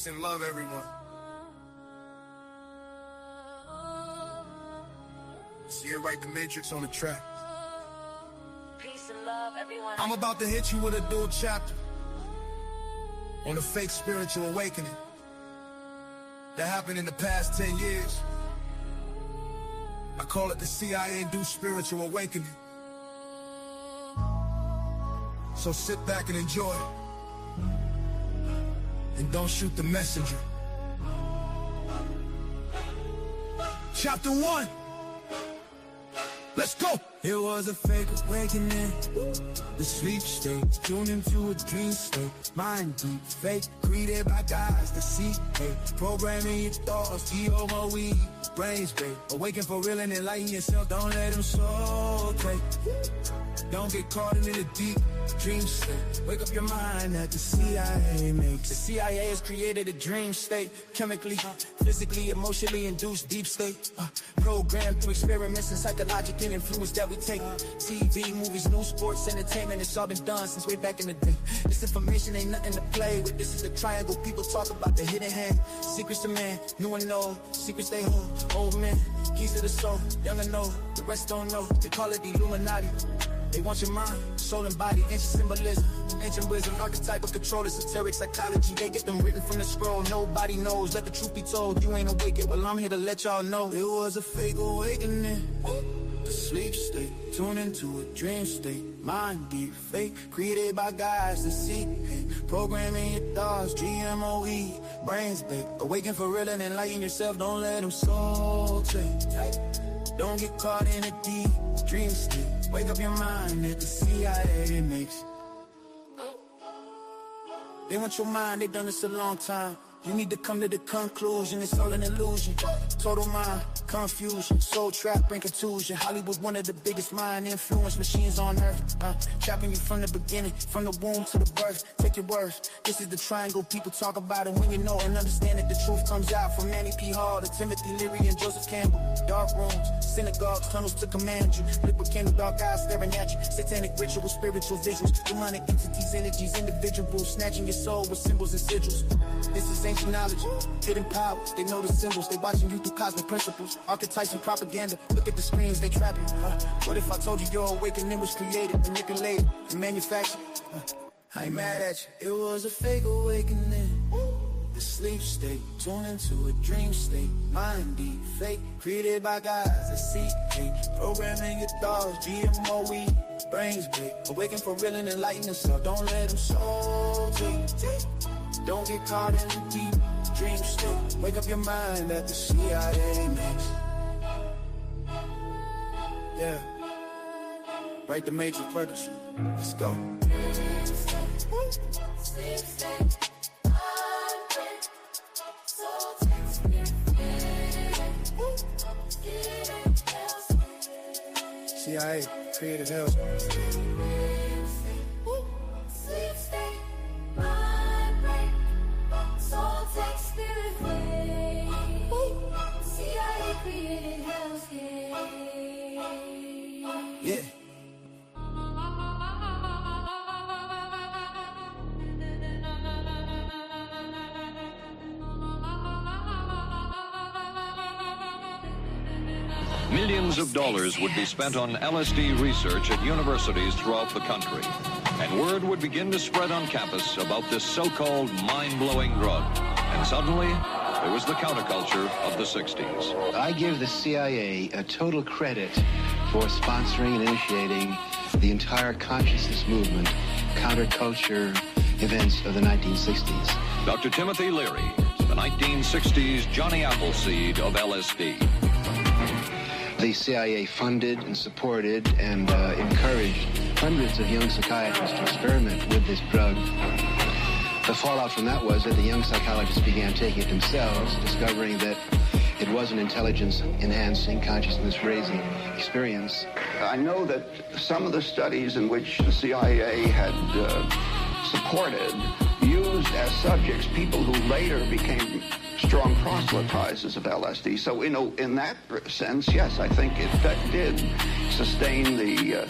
Peace and love, everyone. See it right, the Matrix on the track. Peace and love, everyone. I'm about to hit you with a dual chapter on the fake spiritual awakening that happened in the past 10 years. I call it the CIA-induced spiritual awakening. So sit back and enjoy it. And don't shoot the messenger. Chapter 1. Let's go! It was a fake awakening, the sleep state, tuned into a dream state, mind deep, fake, created by guys that seek hate, programming your thoughts, T-O-M-O-E, brains bait, awaken for real and enlighten yourself, don't let them soul take, don't get caught in the deep dream state, wake up your mind that the CIA makes. The CIA has created a dream state, chemically, physically, emotionally induced deep state, programmed through experiments and psychological influence that we take. TV, movies, news, sports, entertainment, it's all been done since way back in the day. This information ain't nothing to play with. This is the triangle people talk about, the hidden hand. Secrets to man, new and old, secrets they hold. Old men, keys to the soul, young and old, the rest don't know. They call it the Illuminati. They want your mind, soul and body, ancient symbolism, ancient wisdom, archetype of control, esoteric psychology. They get them written from the scroll, nobody knows, let the truth be told. You ain't awake yet, well I'm here to let y'all know. It was a fake awakening, the sleep state, tuned into a dream state, mind deep, fake, created by guys that seek hate, programming your thoughts, GMOE, brains bait, awaken for real and enlighten yourself, don't let them soul take. Don't get caught in a deep dream state. Wake up your mind that the CIA makes. They want your mind, they done this a long time. You need to come to the conclusion, it's all an illusion. Total mind, confusion, soul trap, brain contusion. Hollywood, one of the biggest mind influence machines on earth. Trapping you from the beginning, from the womb to the birth. Take your words, this is the triangle people talk about. And when you know and understand it, the truth comes out. From Manny P. Hall to Timothy Leary and Joseph Campbell. Dark rooms, synagogues, tunnels to command you. Liquid candle, dark eyes staring at you. Satanic rituals, spiritual visuals. Demonic entities, energies, individuals. Snatching your soul with symbols and sigils. This is ancient knowledge, hidden powers, they know the symbols, they watching you through cosmic principles, archetypes and propaganda, look at the screens, they trap you. What if I told you your awakening was created, manipulated, and manufactured? I ain't mad at you. It was a fake awakening, the sleep state, tuned into a dream state, mind deep, fake, created by guys that seek hate, programming your thoughts, GMOE, brains big, awaken for real and enlighten yourself, don't let them soul take. Don't get caught in the deep dream state. Wake up your mind that the CIA makes. Yeah. Write the major purpose. Let's go. CIA, creative health. Yeah. Millions of dollars would be spent on LSD research at universities throughout the country, and word would begin to spread on campus about this so-called mind-blowing drug. And suddenly, there was the counterculture of the 60s. I give the CIA a total credit for sponsoring and initiating the entire consciousness movement, counterculture events of the 1960s. Dr. Timothy Leary, the 1960s Johnny Appleseed of LSD. The CIA funded and supported and encouraged hundreds of young psychiatrists to experiment with this drug. The fallout from that was that the young psychologists began taking it themselves, discovering that it was an intelligence-enhancing, consciousness-raising experience. I know that some of the studies in which the CIA had supported used as subjects people who later became strong proselytizers of LSD. So, in that sense, yes, I think it did sustain the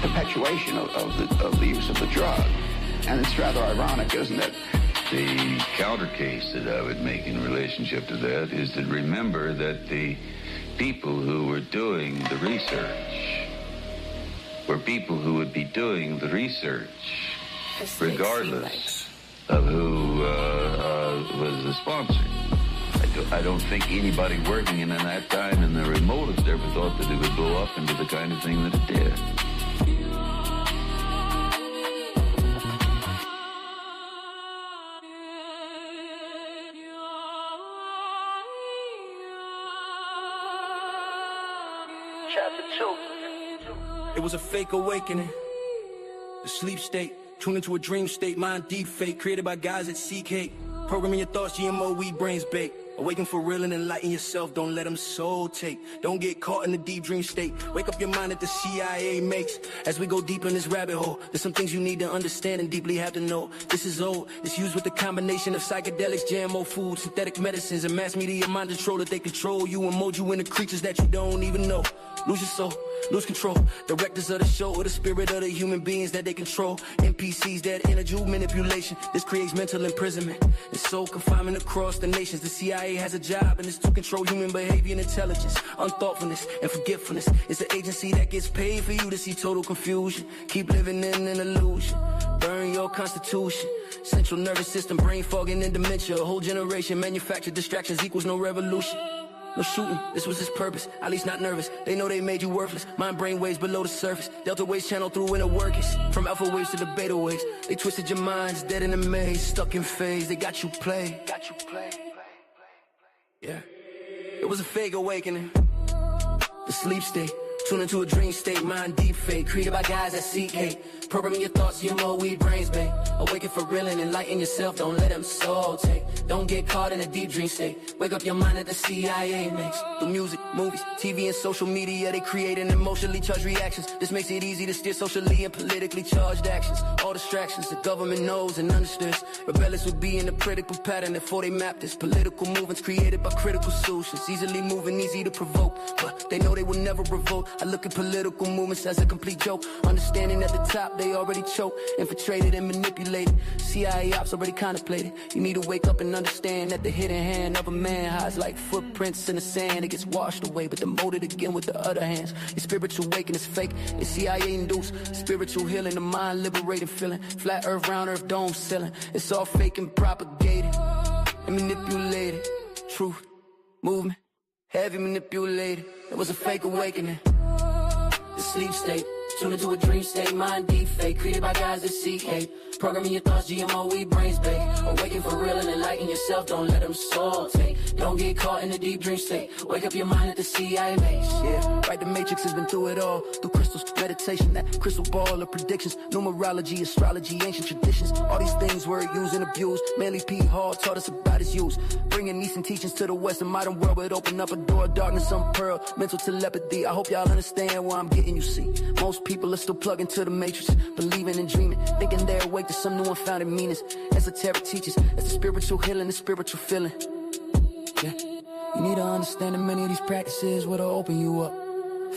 perpetuation of the use of the drug. And it's rather ironic, isn't it, The counter case that I would make in relationship to that is to remember that the people who were doing the research were people who would be doing the research regardless of who was the sponsor. I don't think anybody working in that time in the remotest ever thought that it would blow up into the kind of thing that it did. Chapter 2. It was a fake awakening. The sleep state, tuned into a dream state, mind deep fake, created by guys at CK. Programming your thoughts, GMO, weed, brains bake. Awaken for real and enlighten yourself, don't let them soul take. Don't get caught in the deep dream state. Wake up your mind that the CIA makes. As we go deep in this rabbit hole, there's some things you need to understand and deeply have to know. This is old, it's used with the combination of psychedelics, GMO food, synthetic medicines, and mass media mind control that they control you and mold you into creatures that you don't even know. Lose your soul, lose control. Directors of the show or the spirit of the human beings that they control. NPCs, that energy manipulation. This creates mental imprisonment and soul confinement across the nations. The CIA has a job and it's to control human behavior and intelligence. Unthoughtfulness and forgetfulness. It's an agency that gets paid for you to see total confusion. Keep living in an illusion. Burn your constitution. Central nervous system, brain fogging and dementia. A whole generation manufactured distractions equals no revolution. No shooting, this was his purpose, at least not nervous. They know they made you worthless, mind brain waves below the surface. Delta waves channel through inner workings, from alpha waves to the beta waves. They twisted your minds, dead in a maze, stuck in phase. They got you play. Yeah, it was a fake awakening. The sleep state, tune into a dream state, mind deep fake, created by guys at CK. Programming your thoughts, you know weed, brains bake. Awaken for real and enlighten yourself, don't let them soul take. Don't get caught in a deep dream state. Wake up your mind that the CIA makes. Through music, movies, TV, and social media, they create an emotionally charged reactions. This makes it easy to steer socially and politically charged actions. All distractions, the government knows and understands. Rebellious would be in a critical pattern before they map this. Political movements created by critical solutions. Easily moving, easy to provoke, but they know they will never revolt. I look at political movements as a complete joke. Understanding at the top, they already choke, infiltrated and manipulated. CIA ops already contemplated. You need to wake up and understand that the hidden hand of a man hides like footprints in the sand. It gets washed away, but then molded again with the other hands. Your spiritual waking is fake, it's CIA induced. Spiritual healing, the mind liberated feeling. Flat earth, round earth, dome ceiling. It's all fake and propagated and manipulated. Truth, movement, heavy manipulated. It was a fake awakening. The sleep state, tune into a dream state, mind deep fake, created by guys at CK. Programming your thoughts, GMO, we brains bake. Awaken for real and enlighten yourself, don't let them soul take. Don't get caught in a deep dream state. Wake up your mind at the CIA makes. Yeah, right, the Matrix has been through it all. Through crystals, meditation, that crystal ball of predictions. Numerology, astrology, ancient traditions. All these things were used and abused. Manly P. Hall taught us about its use. Bringing Eastern teachings to the Western modern world would open up a door of darkness, unpearled. Mental telepathy, I hope y'all understand where I'm getting, you see. Most people are still plugged into the Matrix, believing and dreaming, thinking they're awake to some new unfounded meanings. Esoteric teachers, it's the spiritual healing, the spiritual feeling. Yeah, you need to understand that many of these practices will open you up.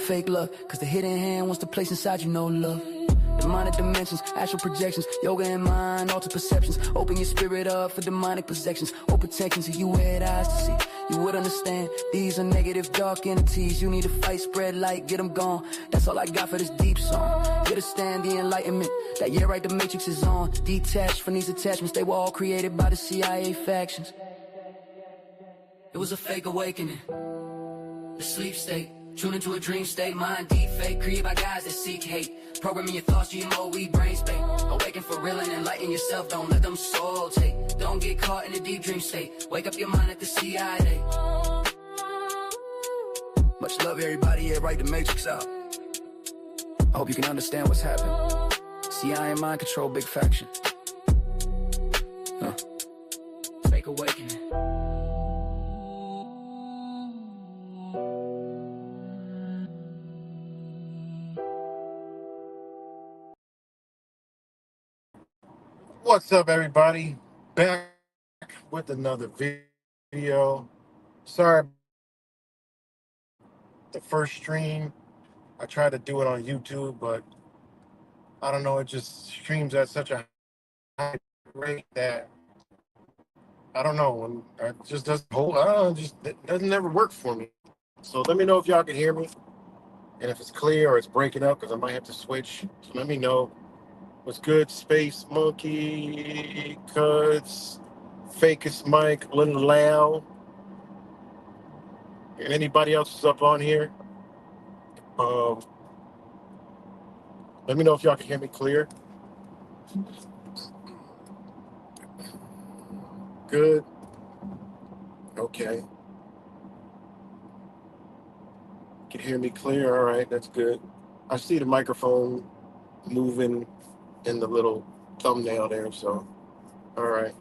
Fake love, cause the hidden hand wants to place inside you no love. Demonic dimensions, astral projections, yoga and mind, altered perceptions. Open your spirit up for demonic possessions. Open tensions so you had eyes to see. You would understand, these are negative dark entities. You need to fight, spread light, get them gone. That's all I got for this deep song. Understand the enlightenment, that yeah right, the Matrix is on. Detached from these attachments, they were all created by the CIA factions. It was a fake awakening, the sleep state. Tune into a dream state, mind deep fake, created by guys that seek hate. Programming your thoughts, GMO, we brain state. Awaken for real and enlighten yourself, don't let them soul take. Don't get caught in a deep dream state. Wake up your mind at the CIA. Much love everybody, yeah, right, the Matrix out. I hope you can understand what's happening. CIA mind control, big faction. Fake awakening. What's up, everybody? Back with another video. Sorry, the first stream. I tried to do it on YouTube, but I don't know, it just streams at such a high rate that I don't know. When it just doesn't hold. I don't know, it doesn't never work for me. So let me know if y'all can hear me and if it's clear or it's breaking up because I might have to switch. So let me know. What's good? Space Monkey, Cuds, Fakest Mike, Little Lau, and anybody else is up on here. Um, Let me know if y'all can hear me clear. Good. Okay. Can hear me clear. All right, that's good. I see the microphone moving in the little thumbnail there. So, all right.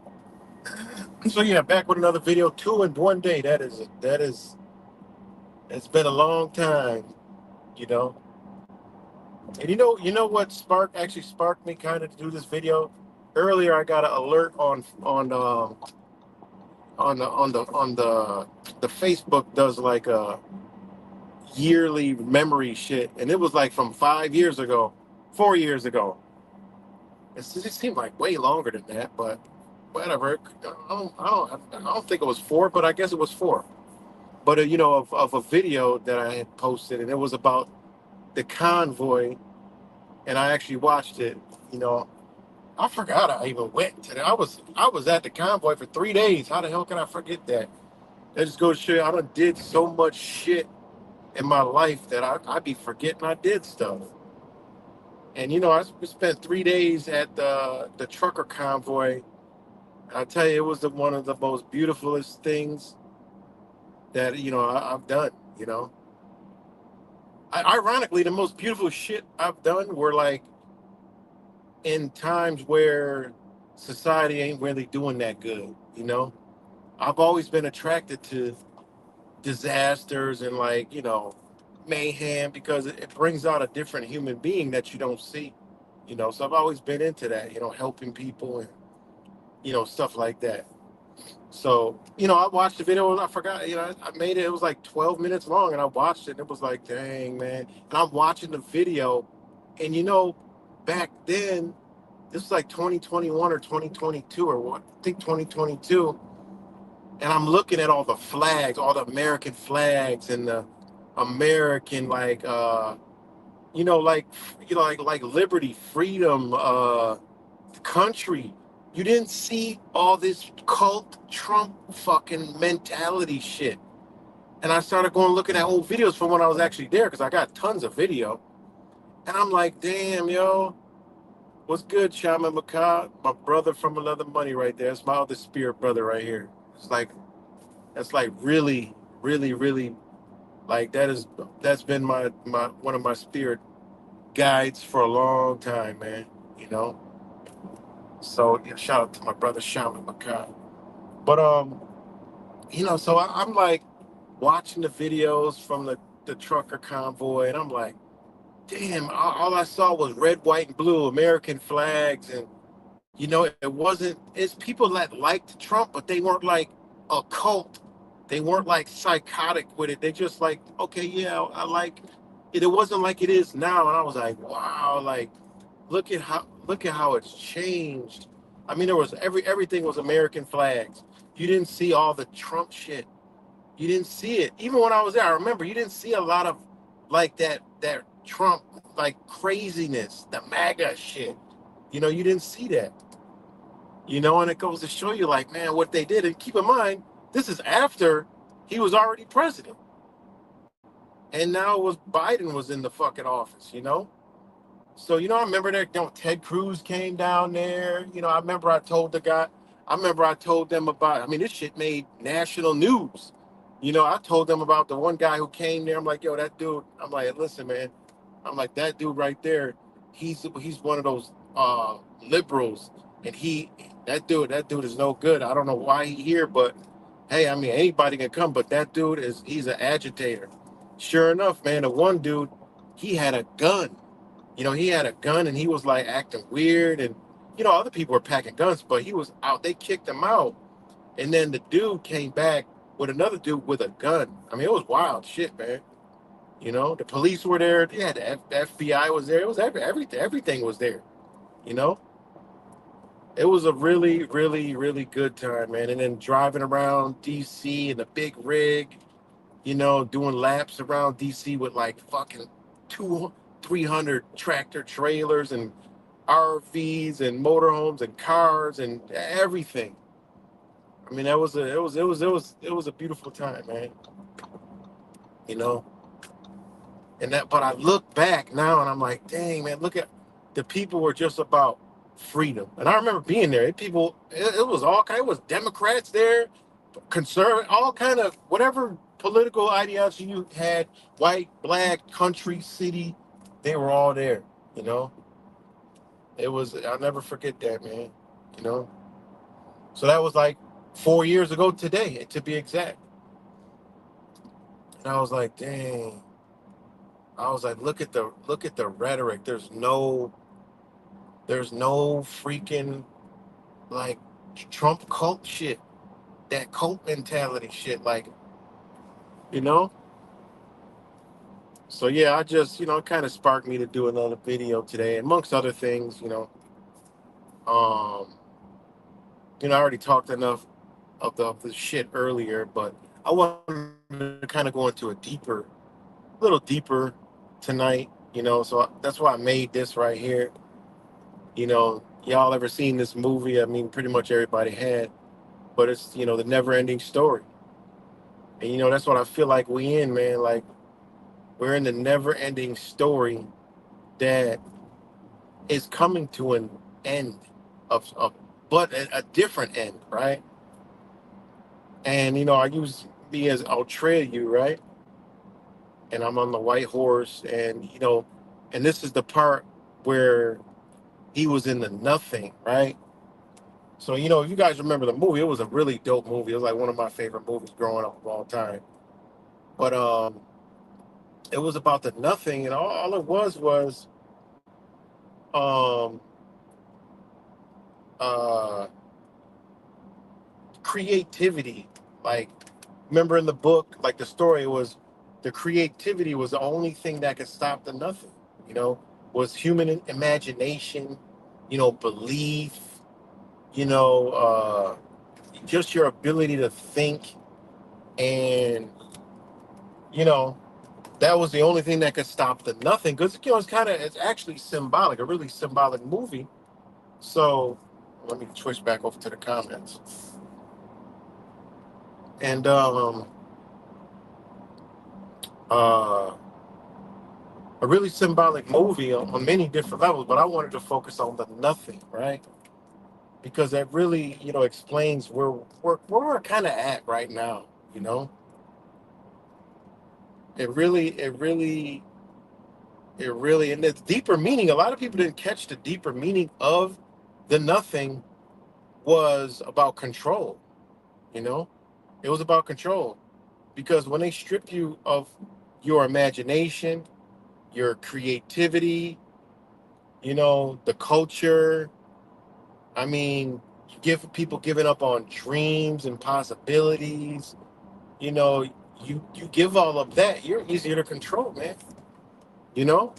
So yeah, back with another video. 2 in 1 day. It's been a long time, you know. And you know what actually sparked me kind of to do this video. Earlier, I got an alert on the Facebook does like a yearly memory shit, and it was like from 5 years ago, 4 years ago. It seemed like way longer than that, but whatever. I don't think it was 4, but I guess it was 4. But of a video that I had posted, and it was about the convoy, and I actually watched it. You know, I forgot I even went to that. I was at the convoy for 3 days. How the hell can I forget that? That just goes to show you I done did so much shit in my life that I be forgetting I did stuff. And I spent 3 days at the trucker convoy. And I tell you, it was one of the most beautifulest things that I've done. Ironically, the most beautiful shit I've done were like in times where society ain't really doing that good. I've always been attracted to disasters and like mayhem because it brings out a different human being that you don't see. So I've always been into that. Helping people and stuff like that. So I watched the video and I forgot. I made it. It was like 12 minutes long, and I watched it. And it was like, dang, man. And I'm watching the video, and back then, this was like 2021 or 2022 or what? I think 2022. And I'm looking at all the flags, all the American flags, and the American like liberty, freedom, country. You didn't see all this cult Trump fucking mentality shit. And I started looking at old videos from when I was actually there because I got tons of video. And I'm like, damn, yo, what's good, Shaman Macaw? My brother from another money right there. It's my other spirit brother right here. That's like really, really, really, like that's been my one of my spirit guides for a long time, man. So yeah, shout out to my brother Shaman Macaw. But so I'm like watching the videos from the trucker convoy, and I'm like, damn, all I saw was red, white, and blue American flags, and it's people that liked Trump, but they weren't like a cult. They weren't like psychotic with it. They just like, okay, yeah, I like it. It wasn't like it is now. And I was like, wow, like look at how it's changed. I mean, there was everything was American flags. You didn't see all the Trump shit. You didn't see it. Even when I was there, I remember you didn't see a lot of like that Trump like craziness, the MAGA shit. You didn't see that. And it goes to show you like, man, what they did. And keep in mind, this is after he was already president. And now Biden was in the fucking office, So, I remember that Ted Cruz came down there. I remember I told them about, I mean, this shit made national news. I told them about the one guy who came there. I'm like, yo, that dude, I'm like, listen, man. I'm like, that dude right there, he's one of those liberals. And that dude is no good. I don't know why he's here, but hey, I mean, anybody can come, but that dude he's an agitator. Sure enough, man, the one dude, he had a gun. He had a gun and he was like acting weird, and other people were packing guns, but he was out. They kicked him out, and then the dude came back with another dude with a gun. I mean, it was wild shit, man. The police were there. Yeah, the FBI was there. It was everything was there. It was a really, really, really good time, man. And then driving around DC in a big rig, doing laps around DC with like fucking two, 300 tractor trailers and RVs and motorhomes and cars and everything. I mean, it was a beautiful time, man. You know, but I look back now and I'm like, dang, man, look at the people were just about freedom. And I remember being there. It was all kind. It was Democrats there, conservative, all kind of whatever political ideology you had, white, black, country, city, they were all there. You know, I'll never forget that, man. You know, so that was like 4 years ago today, to be exact. And I was like, dang. I was like, look at the rhetoric. There's no freaking like Trump cult shit, that cult mentality shit, like, you know. So yeah, I just, it kind of sparked me to do another video today, amongst other things, Um, I already talked enough of the shit earlier, but I want to kind of go into a little deeper tonight, so that's why I made this right here. Y'all ever seen this movie? I mean, pretty much everybody had, but it's, the never ending story. And, that's what I feel like we in, man. Like, we're in the never ending story that is coming to an end but a different end, right? And, I use me as Atreyu, right? And I'm on the white horse, and, and this is the part where he was in the nothing, right? So, if you guys remember the movie, it was a really dope movie. It was like one of my favorite movies growing up of all time. But it was about the nothing, and all it was um uh creativity. Like, remember in the book, like the story was, the creativity was the only thing that could stop the nothing, was human imagination, belief, you know, just your ability to think. And, that was the only thing that could stop the nothing. Because, it's actually symbolic, a really symbolic movie. So let me switch back over to the comments. And a really symbolic movie on many different levels, but I wanted to focus on the nothing, right? Because that really, explains where we're kind of at right now, It really, and the deeper meaning, a lot of people didn't catch the deeper meaning of the nothing was about control, It was about control. Because when they strip you of your imagination, your creativity, the culture, I mean, you give people giving up on dreams and possibilities, you give all of that, you're easier to control, man. You know,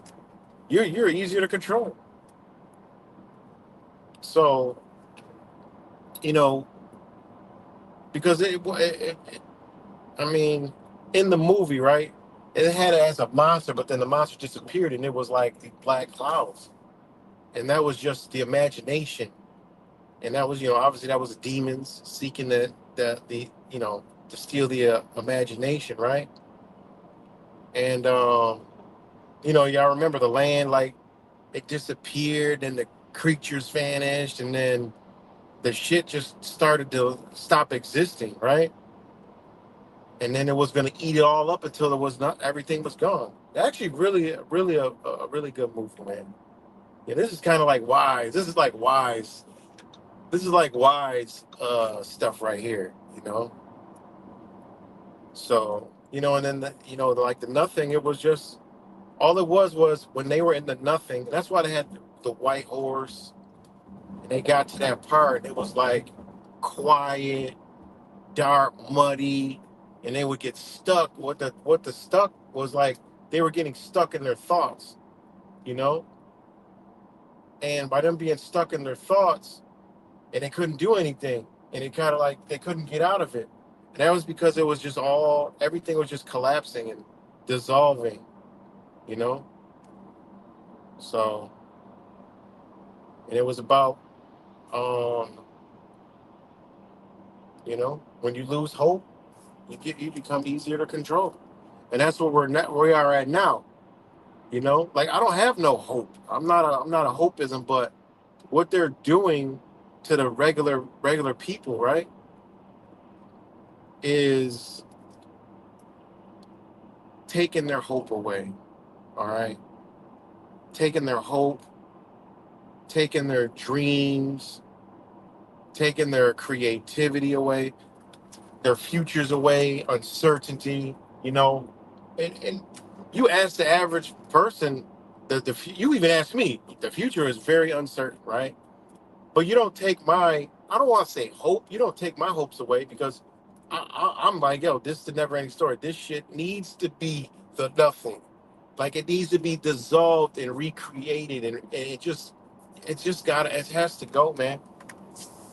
you're easier to control. So, you know, because I mean, in the movie, right? It had it as a monster, but then the monster disappeared, and it was like the black clouds, and that was just the imagination, and that was, obviously that was demons seeking the to steal the imagination, right? And y'all remember the land, like, it disappeared, and the creatures vanished, and then the shit just started to stop existing, right? And then it was going to eat it all up until it was not, everything was gone. Actually, really a really good movie, man. Yeah, this is kind of like wise. This is like wise. This is like wise stuff right here, So, and then like the nothing. It was just, all it was when they were in the nothing. That's why they had the white horse, and they got to that part. It was like quiet, dark, muddy, and they would get stuck. What the stuck was like, they were getting stuck in their thoughts, And by them being stuck in their thoughts, and they couldn't do anything, and it kind of like they couldn't get out of it. And that was because it was just everything was just collapsing and dissolving, you know. So, and it was about, um, when you lose hope, you become easier to control, and that's what we are at now. Like I don't have no hope. I'm not a hopeism, but what they're doing to the regular people, right, is taking their hope away. All right, taking their hope, taking their dreams, taking their creativity away, their futures away, uncertainty. And you ask the average person, you even ask me, the future is very uncertain, right? But you don't take I don't want to say hope, you don't take my hopes away, because I'm like, yo, this is the never ending story. This shit needs to be the nothing. Like it needs to be dissolved and recreated, and it has to go, man.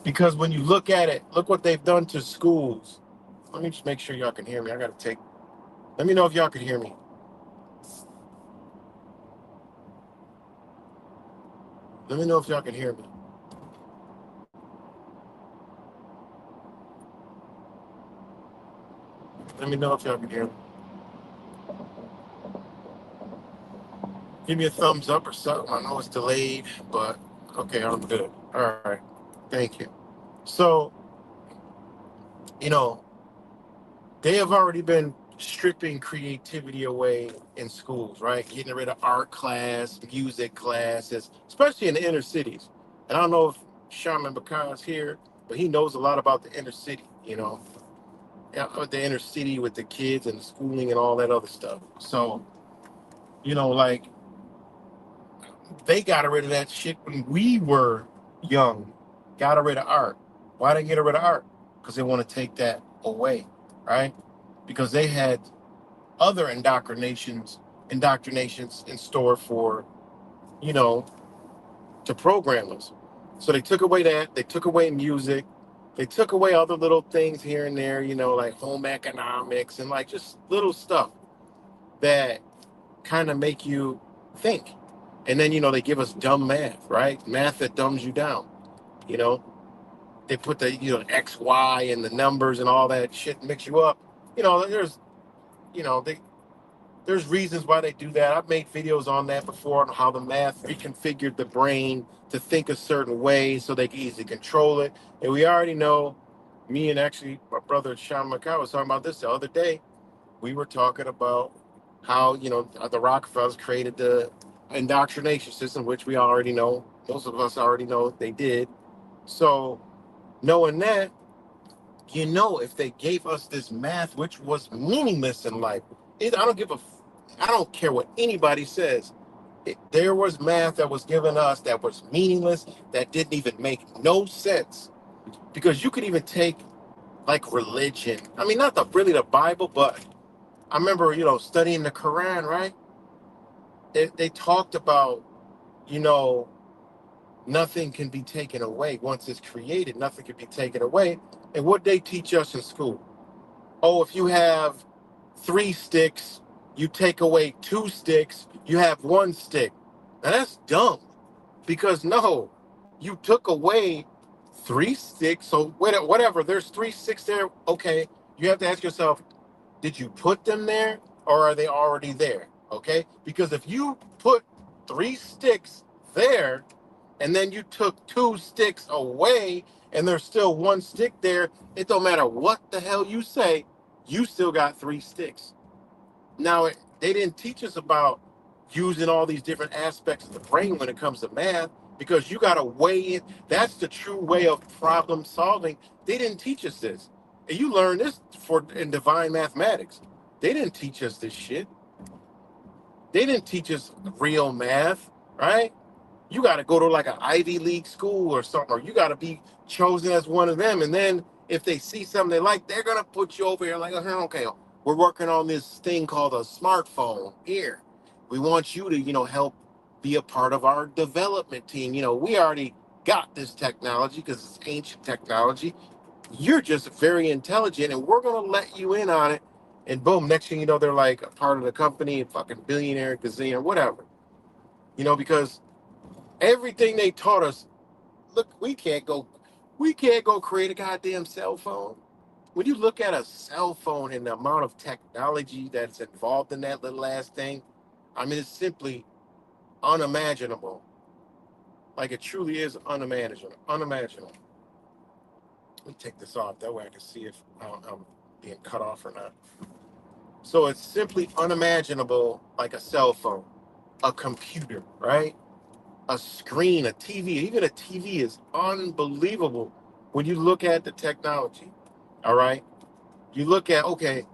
Because when you look at it, look what they've done to schools. Let me just make sure y'all can hear me. Let me know if y'all can hear me. Let me know if y'all can hear me. Let me know if y'all can hear me. Give me a thumbs up or something. I know it's delayed, but okay, I'm good. All right. Thank you. So, they have already been stripping creativity away in schools, right? Getting rid of art class, music classes, especially in the inner cities. And I don't know if Shaman Bakan's here, but he knows a lot about the inner city, the inner city with the kids and the schooling and all that other stuff. So, like they got rid of that shit when we were young. Got rid of art. Why they get rid of art? Because they want to take that away, right? Because they had other indoctrinations in store for, to program us. So they took away that. They took away music. They took away other little things here and there, like home economics and like just little stuff that kind of make you think. And then, they give us dumb math, right? Math that dumbs you down. They put the, X, Y and the numbers and all that shit and mix you up. There's reasons why they do that. I've made videos on that before, on how the math reconfigured the brain to think a certain way so they can easily control it. And we already know, me and actually my brother Sean McCoy was talking about this the other day. We were talking about how, the Rockefellers created the indoctrination system, which we already know. Most of us already know they did. So knowing that, if they gave us this math, which was meaningless in life, I don't care what anybody says. There was math that was given us that was meaningless, that didn't even make no sense. Because you could even take like religion. I mean, not really the Bible, but I remember, studying the Quran, right? They talked about, nothing can be taken away. Once it's created, nothing can be taken away. And what they teach us in school? Oh, if you have 3 sticks, you take away 2 sticks, you have 1 stick. Now that's dumb, because no, you took away 3 sticks. So whatever, there's 3 sticks there. Okay, you have to ask yourself, did you put them there or are they already there? Okay, because if you put 3 sticks there and then you took 2 sticks away and there's still 1 stick there, it don't matter what the hell you say, you still got 3 sticks. Now, they didn't teach us about using all these different aspects of the brain when it comes to math, because you got to weigh it. That's the true way of problem solving. They didn't teach us this. And you learn this in divine mathematics. They didn't teach us this shit. They didn't teach us real math, right? You got to go to like an Ivy League school or something, or you got to be chosen as one of them. And then if they see something they like, they're going to put you over here like, okay, we're working on this thing called a smartphone here. We want you to, help be a part of our development team. We already got this technology because it's ancient technology. You're just very intelligent, and we're gonna let you in on it. And boom, next thing you know, they're like a part of the company, fucking billionaire, gazillionaire, whatever. Because everything they taught us, look, we can't go create a goddamn cell phone. When you look at a cell phone and the amount of technology that's involved in that little ass thing, I mean, it's simply unimaginable. Like it truly is unimaginable. Unimaginable. Let me take this off. That way I can see if I'm being cut off or not. So it's simply unimaginable, like a cell phone, a computer, right? A screen, a TV. Even a TV is unbelievable when you look at the technology. All right. You look at, okay,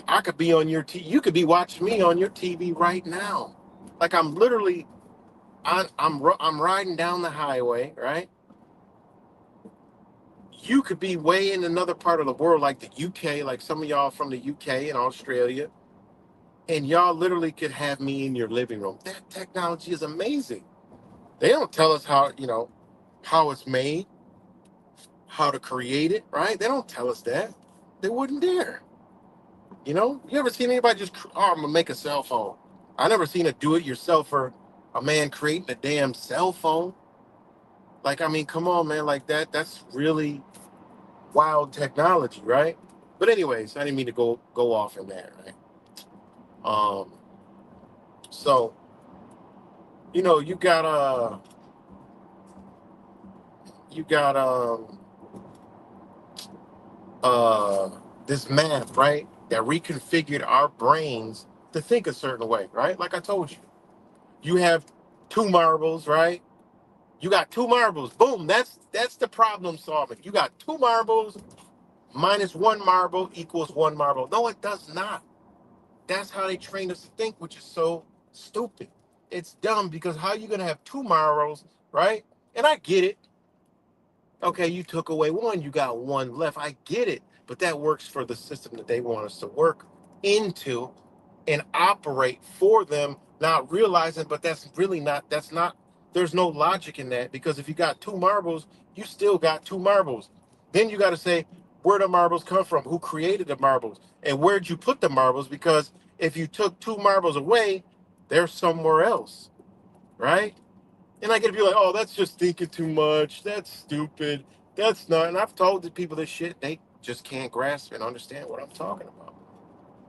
I could be on your TV. You could be watching me on your TV right now. Like I'm literally, I'm riding down the highway, right? You could be way in another part of the world, like the UK, like some of y'all from the UK and Australia, and y'all literally could have me in your living room. That technology is amazing. They don't tell us how it's made, how to create it, right? They don't tell us that. They wouldn't dare. You ever seen anybody just, I'm gonna make a cell phone? I never seen a do-it-yourselfer, a man creating a damn cell phone. Like, I mean, come on, man, like that's really wild technology, right? But anyways, I didn't mean to go off in that, right? So, you got this math, right? That reconfigured our brains to think a certain way, right? Like I told you. You have two marbles, right? You got two marbles. Boom, that's the problem solving. You got two marbles minus one marble equals one marble. No, it does not. That's how they train us to think, which is so stupid. It's dumb because how are you going to have two marbles, right? And I get it. Okay, you took away one, you got one left. I get it. But that works for the system that they want us to work into and operate for them, not realizing, but that's not, there's no logic in that because if you got two marbles, you still got two marbles. Then you got to say, where the marbles come from? Who created the marbles? And where'd you put the marbles? Because if you took two marbles away, they're somewhere else, right? And I get to be like, oh, that's just thinking too much. That's stupid. That's not. And I've told the people this shit, they just can't grasp and understand what I'm talking about,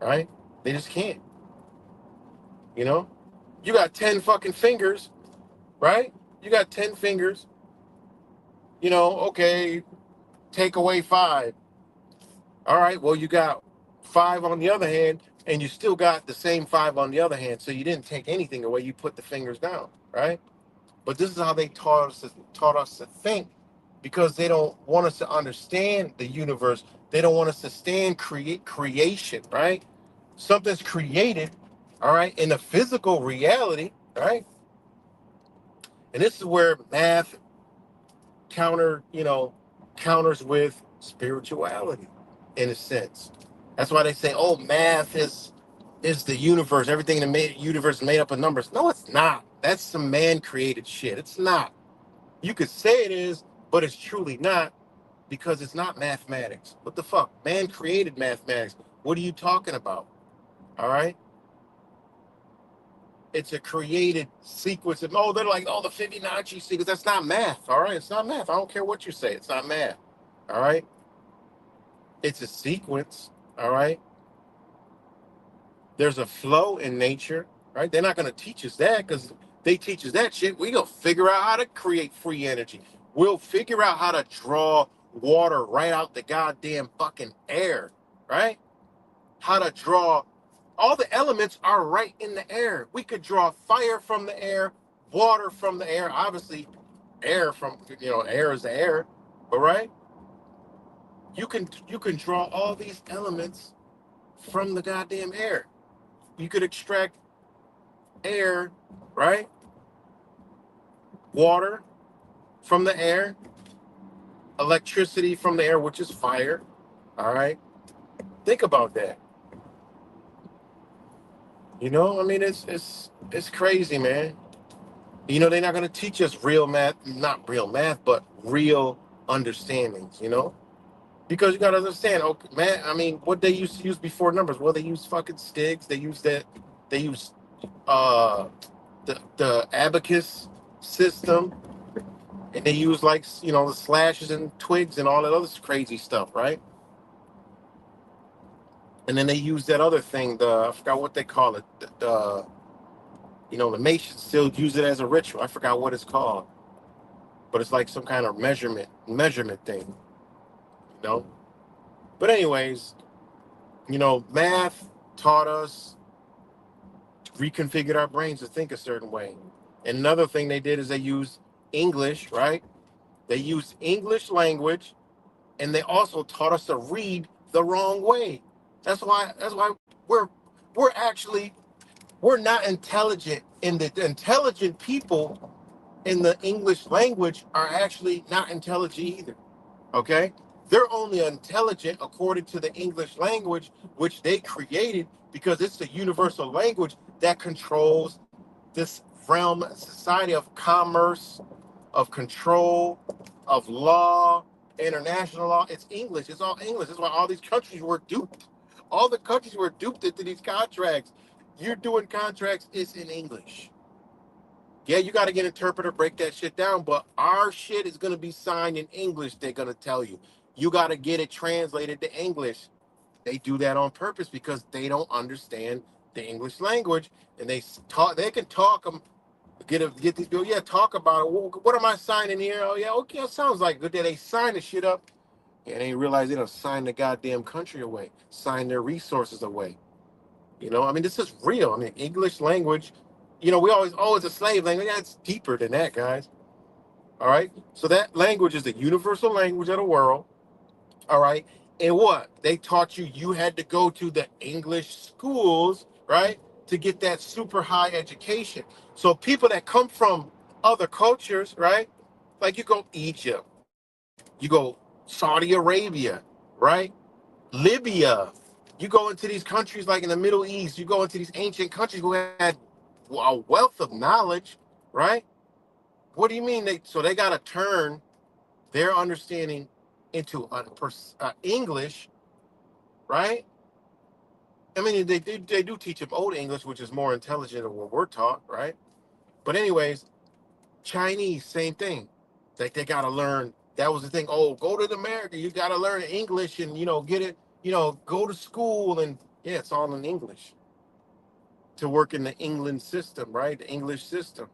right? They just can't. You got 10 fucking fingers, right? You got 10 fingers. Okay, take away 5. All right, well, you got 5 on the other hand, and you still got the same 5 on the other hand. So you didn't take anything away. You put the fingers down, right? But this is how they taught us to think because they don't want us to understand the universe. They don't want us to stand creation, right? Something's created, all right, in a physical reality, right? And this is where math counters with spirituality in a sense. That's why they say, oh, math is the universe. Everything in the universe is made up of numbers. No, it's not. That's some man-created shit. It's not. You could say it is, but it's truly not because it's not mathematics. What the fuck? Man created mathematics. What are you talking about? All right? It's a created sequence of, they're like, the Fibonacci sequence. That's not math, all right? It's not math. I don't care what you say. It's not math, all right? It's a sequence, all right? There's a flow in nature, right? They're not going to teach us that because they teach us that shit. We going to figure out how to create free energy. We'll figure out how to draw water right out the goddamn fucking air, right? How to draw. All the elements are right in the air. We could draw fire from the air, water from the air. Obviously, air from, air is the air, but right? You can draw all these elements from the goddamn air. You could extract air, right? Water from the air, electricity from the air, which is fire, all right? Think about that. I mean, it's crazy, man. You know, they're not going to teach us real math, not real math, but real understandings, you know? Because you got to understand, okay, man, I mean, what they used to use before numbers? Well, they use fucking sticks. They use uh, the abacus system, and they use like, you know, the slashes and twigs and all that other crazy stuff, right? And then they use that other thing, I forgot what they call it. You know, the Masons still use it as a ritual. I forgot what it's called, but it's like some kind of measurement thing, you know? But anyways, you know, math taught us, reconfigured our brains to think a certain way. And another thing they did is they used English, right? They used English language, and they also taught us to read the wrong way. That's why we're we're actually we're not intelligent. And the intelligent people in the English language are actually not intelligent either. Okay? They're only intelligent according to the English language, which they created because it's the universal language that controls this realm, society of commerce, of control, of law, international law. It's English. It's all English. That's why all these countries were duped. All the countries were duped into these contracts. You're doing contracts, it's in English. Yeah, you got to get an interpreter, break that shit down, but our shit is going to be signed in English, they're going to tell you. You got to get it translated to English. They do that on purpose because they don't understand the English language, and they can talk them, get these people, yeah, talk about it. Well, what am I signing here? Oh, yeah, okay, it sounds like good. Then they sign the shit up, and they realize they don't sign the goddamn country away, sign their resources away. You know, I mean, this is real. I mean, English language, you know, we always, oh, it's a slave language. Yeah, it's deeper than that, guys. All right. So that language is the universal language of the world. All right. And what? They taught you, you had to go to the English schools, right, to get that super high education. So people that come from other cultures, right, like you go Egypt, you go Saudi Arabia, right? Libya. You go into these countries like in the Middle East, you go into these ancient countries who had a wealth of knowledge, right? What do you mean? They got to turn their understanding into English, right? I mean, they do teach them Old English, which is more intelligent than what we're taught, right? But anyways, Chinese, same thing. Like they got to learn. That was the thing. Oh, go to America. You got to learn English and, you know, get it, you know, go to school. And yeah, it's all in English to work in the England system, right? The English system.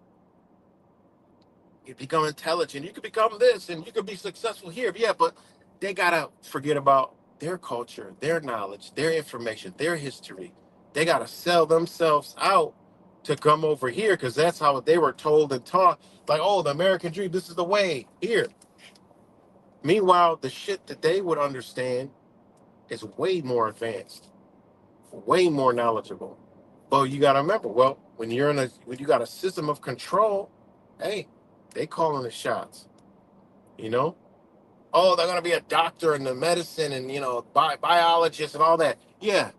You become intelligent. You could become this and you could be successful here. Yeah, but they got to forget about their culture, their knowledge, their information, their history. They got to sell themselves out to come over here because that's how they were told and taught. Like, oh, the American dream, this is the way here. Meanwhile, the shit that they would understand is way more advanced, way more knowledgeable. But you got to remember, well, when you got a system of control, hey, they calling the shots, you know? Oh, they're going to be a doctor and the medicine and, you know, biologist and all that. Yeah,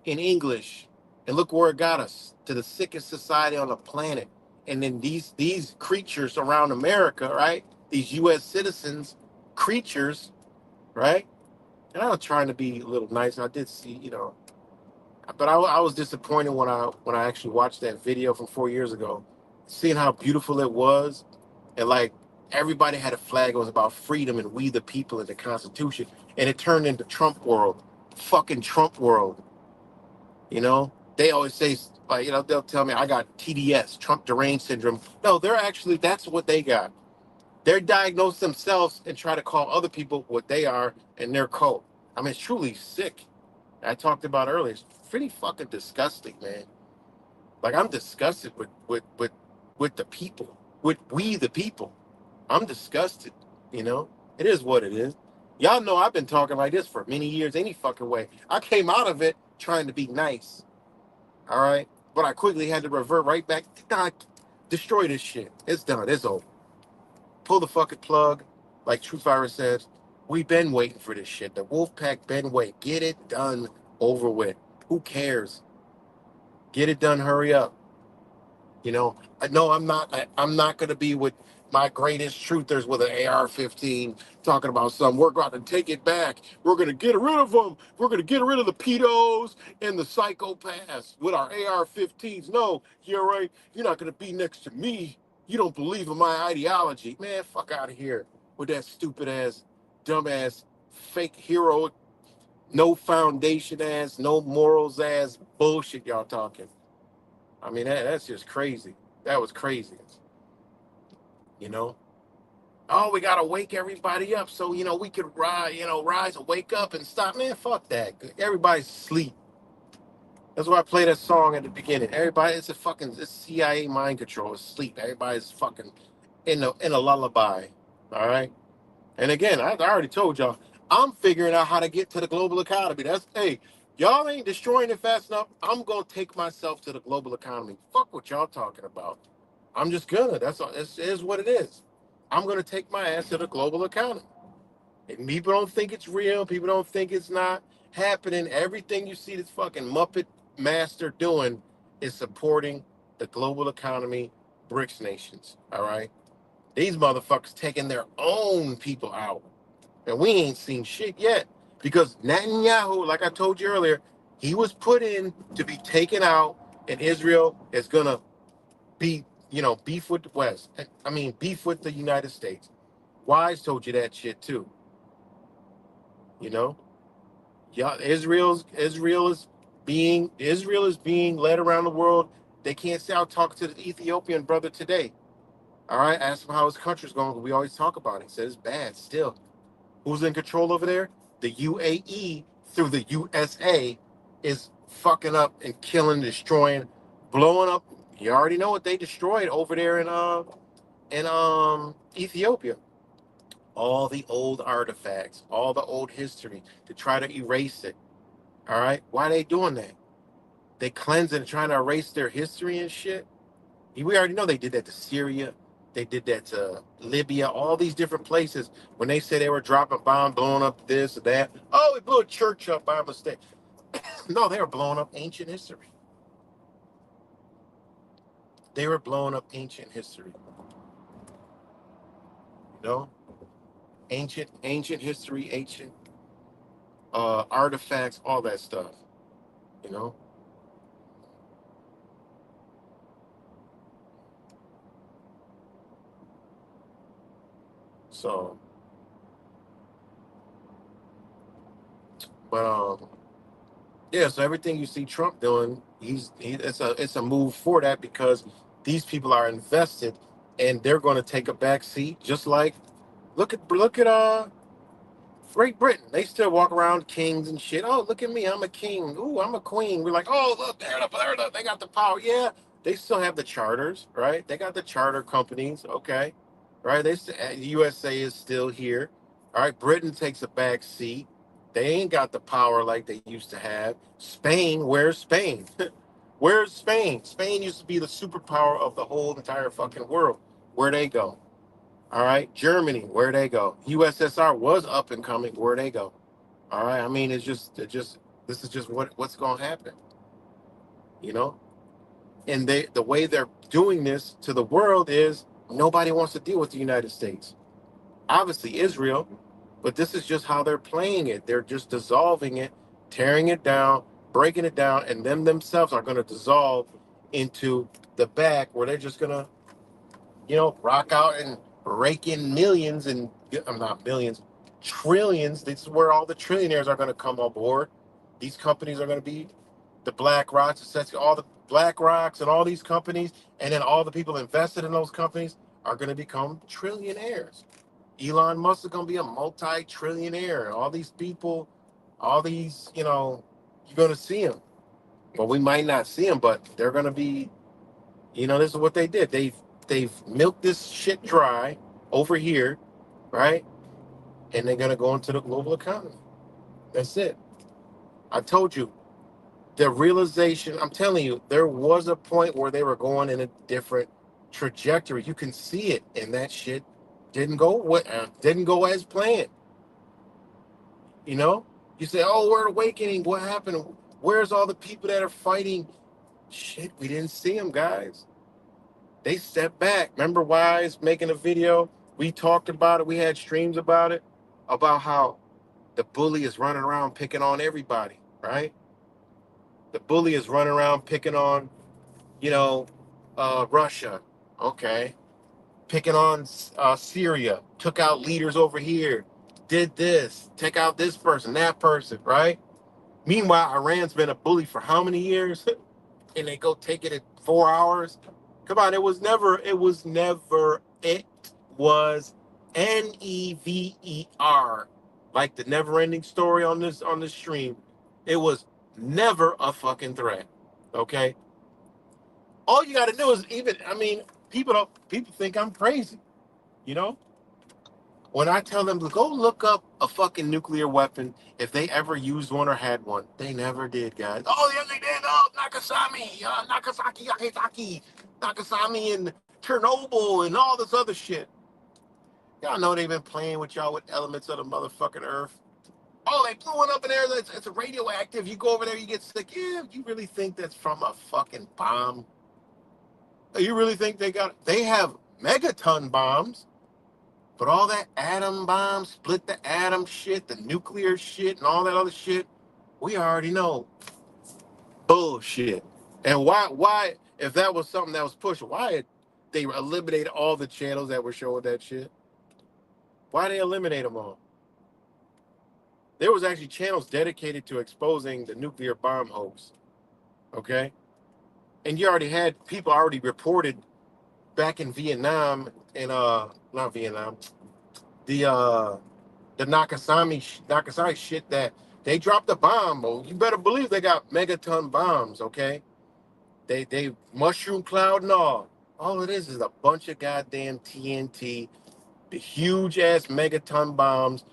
in English. And look where it got us, to the sickest society on the planet. And then these creatures around America, right? These U.S. citizens, creatures, right? And I was trying to be a little nice. I did see, you know, but I was disappointed when I actually watched that video from 4 years ago, seeing how beautiful it was, and like everybody had a flag. It was about freedom and we the people in the Constitution, and it turned into Trump world, fucking Trump world. You know, they always say, you know, they'll tell me I got TDS, Trump deranged syndrome. No, that's what they got. They're diagnosed themselves and try to call other people what they are and their cult. I mean, it's truly sick. I talked about earlier. It's pretty fucking disgusting, man. Like I'm disgusted with the people, with we the people. I'm disgusted. You know, it is what it is. Y'all know I've been talking like this for many years, any fucking way. I came out of it trying to be nice. All right, but I quickly had to revert right back. Nah, destroy this shit. It's done. It's over. Pull the fucking plug, like Truth Virus says. We've been waiting for this shit. The Wolfpack been waiting. Get it done, over with. Who cares? Get it done. Hurry up. You know, I know I'm not going to be with my greatest truthers with an AR-15 talking about something. We're going to take it back. We're going to get rid of them. We're going to get rid of the pedos and the psychopaths with our AR-15s. No, you're right. You're not going to be next to me. You don't believe in my ideology. Man, fuck out of here with that stupid ass, dumb ass, fake hero, no foundation ass, no morals ass bullshit y'all talking. I mean, that's just crazy. That was crazy, you know? Oh, we got to wake everybody up so, we could rise and wake up and stop. Man, fuck that. Everybody's asleep. That's why I play that song at the beginning. Everybody, it's CIA mind control. It's sleep. Everybody's fucking in a lullaby. All right? And again, I already told y'all, I'm figuring out how to get to the global economy. Hey, y'all ain't destroying it fast enough. I'm going to take myself to the global economy. Fuck what y'all talking about. I'm just gonna. That's all. It is what it is. I'm going to take my ass to the global economy. And people don't think it's real. People don't think it's not happening. Everything you see this fucking Muppet master doing is supporting the global economy, BRICS nations. All right? These motherfuckers taking their own people out. And we ain't seen shit yet. Because Netanyahu, like I told you earlier, he was put in to be taken out, and Israel is going to be, beef with the West. I mean, beef with the United States. Wise told you that shit too. Yeah, Israel is being led around the world. They can't say, I'll talk to the Ethiopian brother today. All right, ask him how his country's going. We always talk about it. He says it's bad still. Who's in control over there? The UAE through the USA is fucking up and killing, destroying, blowing up. You already know what they destroyed over there in Ethiopia. All the old artifacts, all the old history to try to erase it. All right, why are they doing that? They cleansing and trying to erase their history and shit. We already know they did that to Syria. They did that to Libya, all these different places. When they said they were dropping bombs, blowing up this or that. Oh, we blew a church up by mistake. No, they were blowing up ancient history. They were blowing up ancient history. Ancient history, ancient artifacts, all that stuff. So, but yeah. So everything you see Trump doing, it's a move for that because these people are invested and they're going to take a back seat. Just like look at Great Britain. They still walk around kings and shit. Oh, look at me, I'm a king. Ooh, I'm a queen. We're like, oh, look, they got the power. Yeah, they still have the charters, right? They got the charter companies, okay, right? USA is still here, all right. Britain takes a back seat. They ain't got the power like they used to have. Spain, where's Spain? Where's Spain? Spain used to be the superpower of the whole entire fucking world. Where they go? All right, Germany, where they go? USSR was up and coming. Where they go? All right, I mean, this is just what's going to happen, you know. And the way they're doing this to the world is nobody wants to deal with the United States. Obviously, Israel, but this is just how they're playing it. They're just dissolving it, tearing it down, breaking it down, and them themselves are going to dissolve into the back where they're just going to, rock out and rake in millions and not millions, trillions. This is where all the trillionaires are going to come on board. These companies are going to be the Black Rocks, essentially all the Black Rocks and all these companies, and then all the people invested in those companies are going to become trillionaires. Elon Musk is going to be a multi-trillionaire. All these people, all these, you're going to see them. But we might not see them, but they're going to be, this is what they did. They've milked this shit dry over here, right? And they're going to go into the global economy. That's it. I told you, the realization, I'm telling you, there was a point where they were going in a different trajectory. You can see it, and that shit didn't go as planned. You say, oh, we're awakening. What happened? Where's all the people that are fighting? Shit, we didn't see them, guys. They stepped back. Remember Wise making a video? We talked about it. We had streams about it, about how the bully is running around picking on everybody, right? The bully is running around picking on, you know, Russia. Okay. Picking on Syria. Took out leaders over here. Did this. Take out this person, that person, right? Meanwhile, Iran's been a bully for how many years? And they go take it in 4 hours. Come on, it was never Never, like the never ending story on this stream. It was never a fucking threat. Okay? All you gotta do is people think I'm crazy, you know? When I tell them to go look up a fucking nuclear weapon, if they ever used one or had one, they never did, guys. Oh, yes, they did. Oh, Nagasaki, and Chernobyl, and all this other shit. Y'all know they've been playing with y'all with elements of the motherfucking Earth. Oh, they blew one up in there. It's radioactive. You go over there, you get sick. Yeah, you really think that's from a fucking bomb? You really think they have megaton bombs? But all that atom bomb, split the atom shit, the nuclear shit, and all that other shit, we already know. Bullshit. And why, if that was something that was pushed, why they eliminated all the channels that were showing that shit? Why they eliminate them all? There was actually channels dedicated to exposing the nuclear bomb hoax. Okay? And you already had people already reported back in Vietnam, and not Vietnam, the Nagasaki shit, that they dropped a bomb. Well, you better believe they got megaton bombs, okay? They mushroom cloud and all. All it is a bunch of goddamn TNT, the huge ass megaton bombs,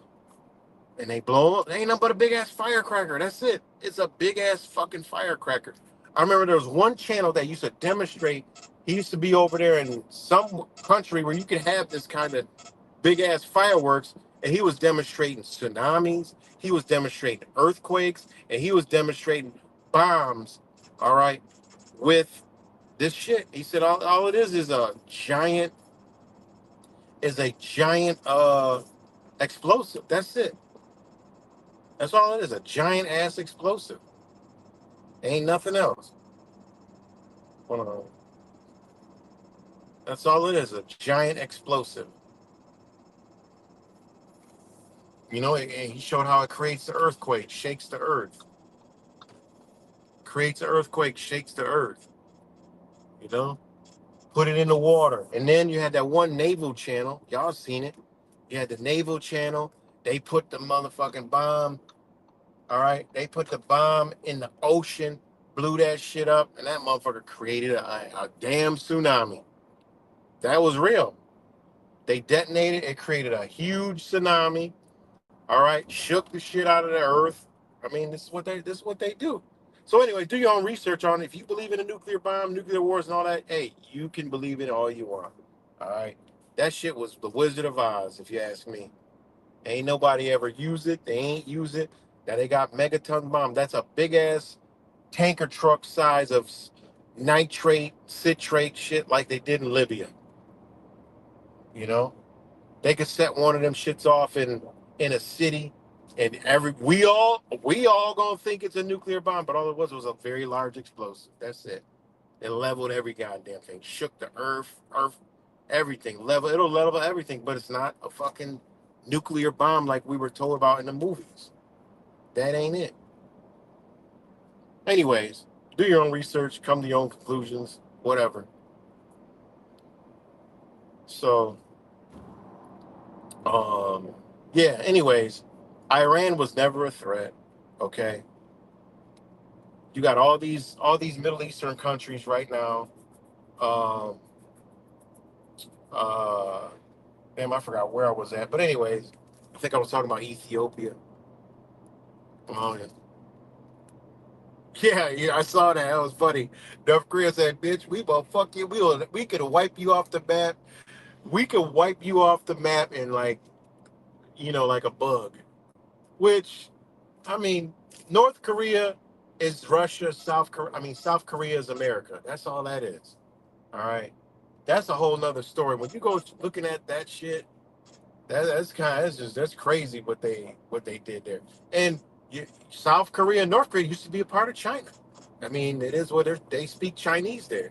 and they blow up. They ain't nothing but a big ass firecracker. That's it. It's a big ass fucking firecracker. I remember there was one channel that used to demonstrate. He used to be over there in some country where you could have this kind of big ass fireworks, and he was demonstrating tsunamis, he was demonstrating earthquakes, and he was demonstrating bombs, all right, with this shit. He said all it is a giant explosive. That's it. That's all it is, a giant ass explosive. Ain't nothing else. Hold on. That's all it is, a giant explosive. You know, and he showed how it creates the earthquake, shakes the earth. Creates an earthquake, shakes the earth. You know? Put it in the water. And then you had that one naval channel. Y'all seen it. You had the naval channel. They put the motherfucking bomb. All right? They put the bomb in the ocean, blew that shit up, and that motherfucker created a damn tsunami. That was real. They detonated. It created a huge tsunami. All right, shook the shit out of the earth. I mean, this is what they do. So anyway, do your own research on it. If you believe in a nuclear bomb, nuclear wars, and all that, hey, you can believe it all you want. All right, that shit was the Wizard of Oz, if you ask me. Ain't nobody ever used it. They ain't use it. Now they got megaton bomb. That's a big ass tanker truck size of nitrate, citrate shit like they did in Libya. You know, they could set one of them shits off in a city, and we all gonna think it's a nuclear bomb, but all it was a very large explosive. That's it. It leveled every goddamn thing, shook the earth, everything. It'll level everything, but it's not a fucking nuclear bomb like we were told about in the movies. That ain't it. Anyways, do your own research, come to your own conclusions, whatever. So, yeah, anyways, Iran was never a threat, okay? You got all these Middle Eastern countries right now. Damn, I forgot where I was at. But anyways, I think I was talking about Ethiopia. Yeah, I saw that. That was funny. North Korea said, bitch, we will fuck you. We could wipe you off the map. We could wipe you off the map in like a bug. Which, I mean, North Korea is Russia, South Korea is America. That's all that is. All right. That's a whole nother story. When you go looking at that shit, that's crazy what they did there. And South Korea and North Korea used to be a part of China. I mean, it is what they speak Chinese there,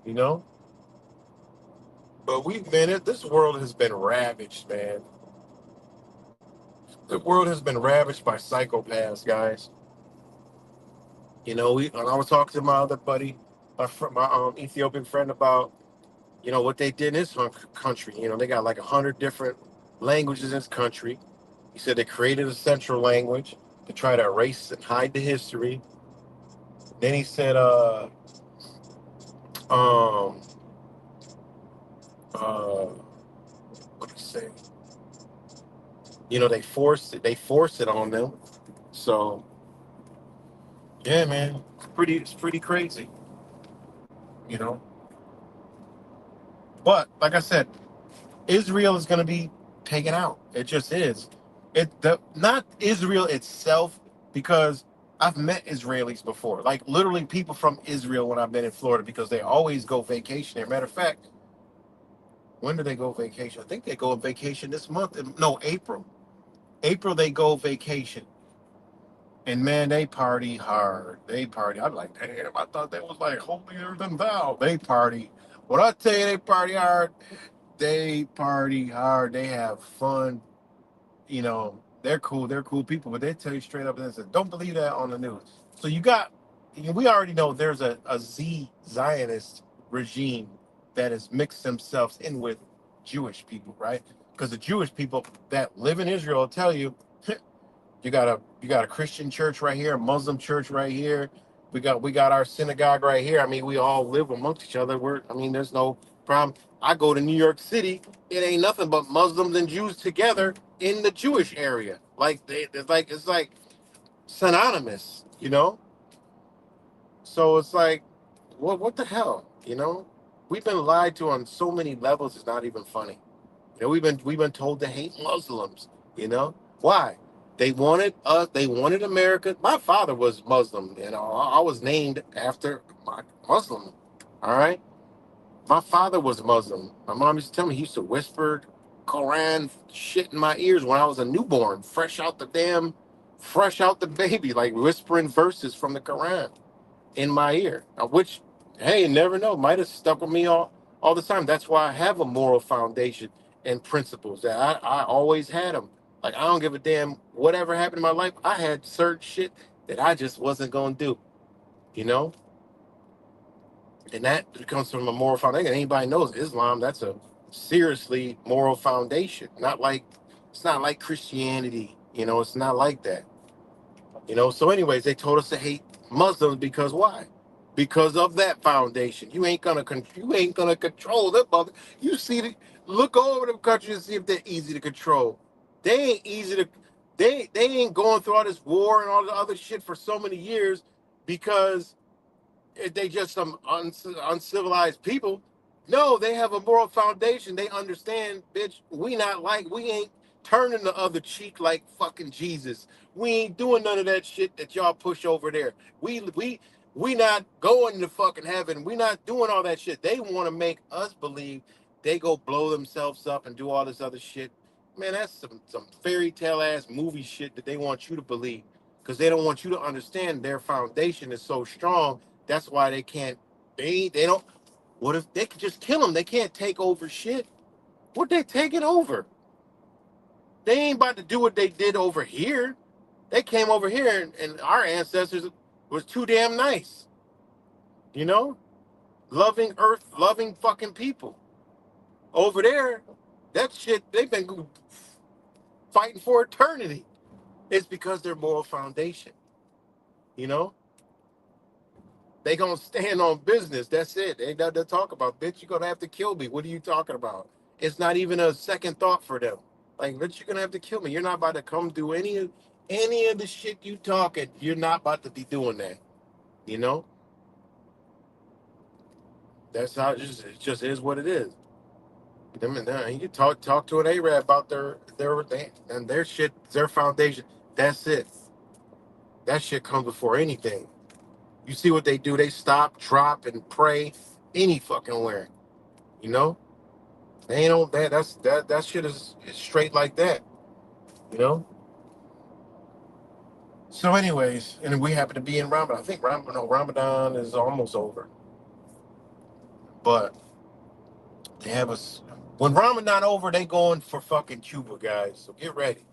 you know. But this world has been ravaged, man. The world has been ravaged by psychopaths, guys. You know, and I was talking to my other buddy, my Ethiopian friend about, what they did in his country. They got like 100 different languages in this country. He said they created a central language to try to erase and hide the history. Then he said, um, what did he say? They forced it on them. So, yeah, man, it's pretty crazy, you know. But like I said, Israel is going to be taken out. It just is. Not Israel itself, because I've met Israelis before, like literally people from Israel when I've been in Florida, because they always go vacation there. Matter of fact, when do they go vacation? I think they go on vacation this month. No, April. April they go vacation. And man, they party hard. They party. I'm like, damn, I thought that was like holier than thou. They party. When I tell you they party hard, they party hard. They have fun. They're cool. They're cool people, but they tell you straight up and say, don't believe that on the news. So we already know there's a Zionist regime that has mixed themselves in with Jewish people, right? Because the Jewish people that live in Israel will tell you, you got a Christian church right here, a Muslim church right here. We got our synagogue right here. I mean, we all live amongst each other. There's no problem. I go to New York City, it ain't nothing but Muslims and Jews together in the Jewish area. Like it's like synonymous, So it's like, what the hell, We've been lied to on so many levels. It's not even funny. We've been told to hate Muslims. Why? They wanted us. They wanted America. My father was Muslim. I was named after my Muslim. All right. My father was Muslim. My mom used to tell me he used to whisper Quran shit in my ears when I was a newborn, fresh out the baby, like whispering verses from the Quran in my ear. Which, hey, you never know, might have stuck with me all the time. That's why I have a moral foundation and principles that I always had them. Like, I don't give a damn whatever happened in my life. I had certain shit that I just wasn't going to do, you know? And that comes from a moral foundation. Anybody knows Islam, that's a seriously moral foundation. It's not like Christianity, it's not like that. So anyways, they told us to hate Muslims because why? Because of that foundation. You ain't gonna control them, mother. Look over them countries and see if they're easy to control. They ain't easy to they ain't going through all this war and all the other shit for so many years because they just some uncivilized people. No, they have a moral foundation. They understand, bitch, we ain't turning the other cheek like fucking Jesus. We ain't doing none of that shit that y'all push over there. We not going to fucking heaven. We not doing all that shit. They want to make us believe they go blow themselves up and do all this other shit. Man, that's some fairy tale ass movie shit that they want you to believe because they don't want you to understand their foundation is so strong. That's why they can't. They don't. What if they could just kill them? They can't take over shit. What they taking over? They ain't about to do what they did over here. They came over here and our ancestors was too damn nice. Loving earth, loving fucking people. Over there, that shit, they've been fighting for eternity. It's because their moral foundation. They gonna stand on business. That's it. They ain't nothing to talk about. Bitch, you're gonna have to kill me. What are you talking about? It's not even a second thought for them. Like, bitch, you're gonna have to kill me. You're not about to come do any of the shit you talking. You're not about to be doing that. That's how it just is what it is. You talk to an Arab about their shit, their foundation. That's it. That shit comes before anything. You see what they do? They stop, drop, and pray any fucking where. You know, they ain't on that. That shit is straight like that. You know. So, anyways, and we happen to be in Ramadan. I think Ramadan is almost over, but they have us when Ramadan over. They going for fucking Cuba, guys. So get ready.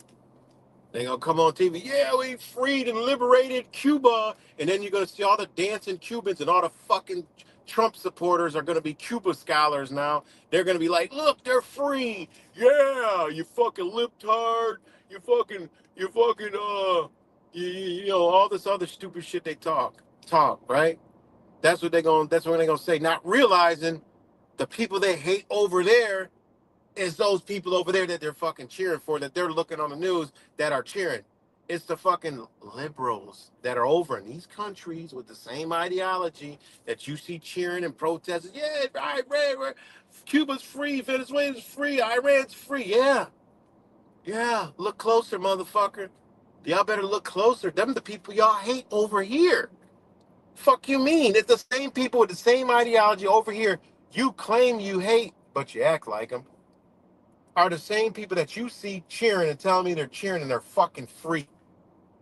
They gonna come on TV. Yeah, we freed and liberated Cuba, and then you're gonna see all the dancing Cubans and all the fucking Trump supporters are gonna be Cuba scholars now. They're gonna be like, look, they're free. Yeah, you fucking libtard. You know, all this other stupid shit they talk, right? That's what they're gonna say, not realizing the people they hate over there is those people over there that they're fucking cheering for, that they're looking on the news that are cheering. It's the fucking liberals that are over in these countries with the same ideology that you see cheering and protesting. Yeah, Iran, Cuba's free, Venezuela's free, Iran's free. Yeah. Look closer, motherfucker. Y'all better look closer. Them the people y'all hate over here. Fuck you mean? It's the same people with the same ideology over here. You claim you hate, but you act like them. Are the same people that you see cheering and telling me they're cheering and they're fucking free.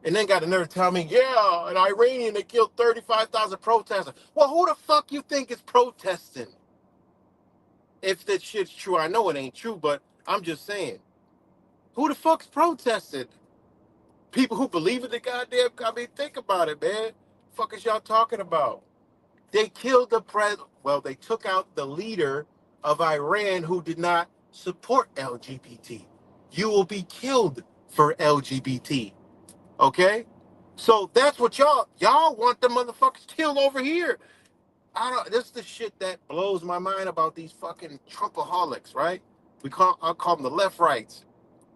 And then got another tell me, yeah, an Iranian, they killed 35,000 protesters. Well, who the fuck you think is protesting? If that shit's true, I know it ain't true, but I'm just saying. Who the fuck's protesting? People who believe in the goddamn, I mean, think about it, man. Fuck is y'all talking about? They killed the president. Well, they took out the leader of Iran who did not support LGBT. You will be killed for LGBT. Okay? So that's what y'all want the motherfuckers killed over here. This is the shit that blows my mind about these fucking Trumpaholics, right? I'll call them the left rights.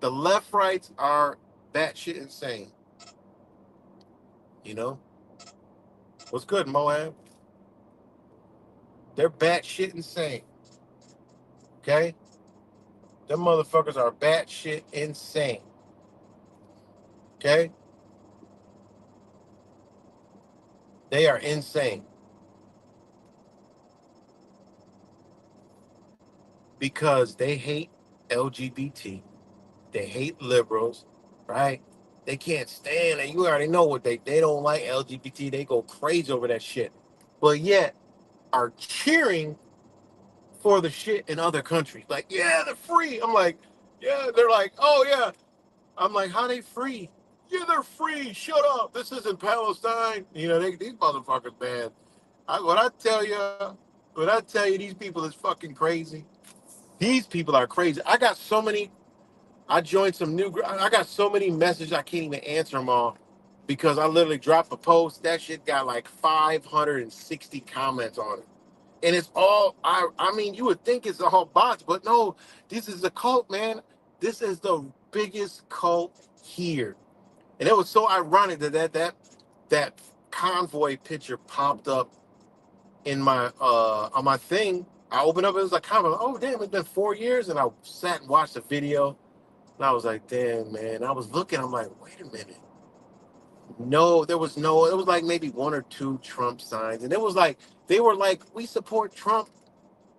The left rights are batshit insane. You know? What's good, Moab? They're batshit insane. Okay? Them motherfuckers are batshit insane. Okay? They are insane. Because they hate LGBT. They hate liberals, right? They can't stand it. You already know what they don't like LGBT. They go crazy over that shit. But yet are cheering for the shit in other countries. Like, yeah, they're free. I'm like, yeah, they're like, oh yeah. I'm like, how they free? Yeah, they're free. Shut up. This isn't Palestine. You know, these motherfuckers, man. When I tell you these people is fucking crazy. These people are crazy. I joined some new, I got so many messages I can't even answer them all because I literally dropped a post. That shit got like 560 comments on it. And it's all, I mean, you would think it's all bots, but no, this is a cult, man. This is the biggest cult here. And it was so ironic that convoy picture popped up in my on my thing. I opened up, it was like comment, oh damn, it's been 4 years, and I sat and watched the video, and I was like, damn, man. I was looking, I'm like, wait a minute. No, it was like maybe 1 or 2 Trump signs, and it was like they were like, we support Trump,